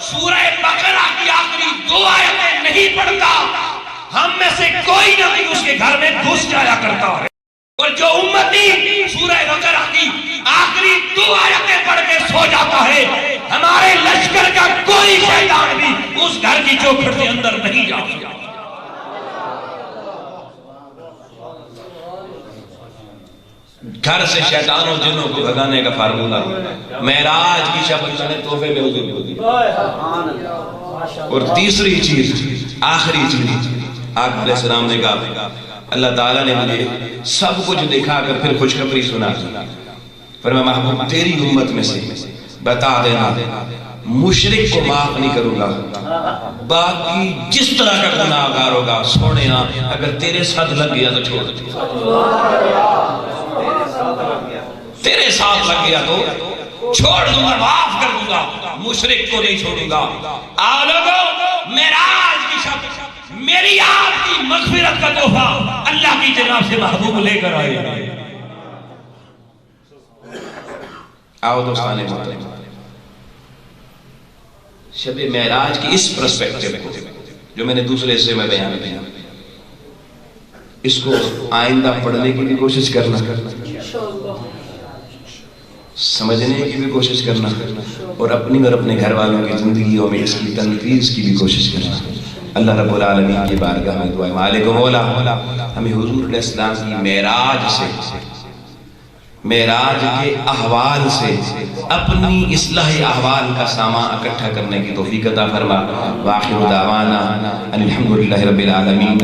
سورہ بقرہ کی آخری 2 آیتیں نہیں پڑھتا، ہم میں سے کوئی نہ کوئی اس کے گھر میں گھس جایا کرتا ہے. اور جو امتی سورہ بقرہ کی آخری 2 آیتیں پڑھ کے سو جاتا ہے، ہمارے لشکر کا کوئی شیطان بھی اس گھر کی چوکھٹ کے اندر نہیں جا سکتا. گھر سے شیطانوں جنوں کو بھگانے کا فارمولہ معراج کی شب اللہ نے تحفے میں حضور کو دی. اور تیسری چیز آخری چیز آقا علیہ السلام نے کہا اللہ تعالیٰ نے مجھے سب کچھ دکھا کر پھر خوشخبری سنا. فرمایا محبوب تیری امت میں سے بتا دینا مشرک کو معاف نہیں کروں گا، باقی جس طرح کا گناہ گار ہوگا سونے اگر تیرے ساتھ لگ گیا تو چھوڑ دے، تیرے ساتھ لگ گیا تو چھوڑ دوں گا، معاف کر دوں گا، مشرک کو نہیں چھوڑوں گا. آؤ لوگو معراج کی شب میری آپ کی مغفرت کا تحفہ اللہ کی جناب سے محبوب لے کر آئے. آؤ دوستانے محترم شب معراج کی اس پرسپیکٹیو کو جو میں نے دوسرے حصے میں بیان کیا اس کو آئندہ پڑھنے کی بھی کوشش کرنا، سمجھنے کی بھی کوشش کرنا اور اپنی اور اپنے گھر والوں کی زندگیوں میں اس کی تنفیذ کی بھی کوشش کرنا. اللہ رب العالمین کی بارگاہ میں دعائیں مالک و مولا ہمیں حضور علیہ السلام کی معراج کے احوال سے اپنی اصلاح احوال کا سامان اکٹھا کرنے کی توفیق عطا فرما. وآخر دعوانا الحمدللہ رب العالمین.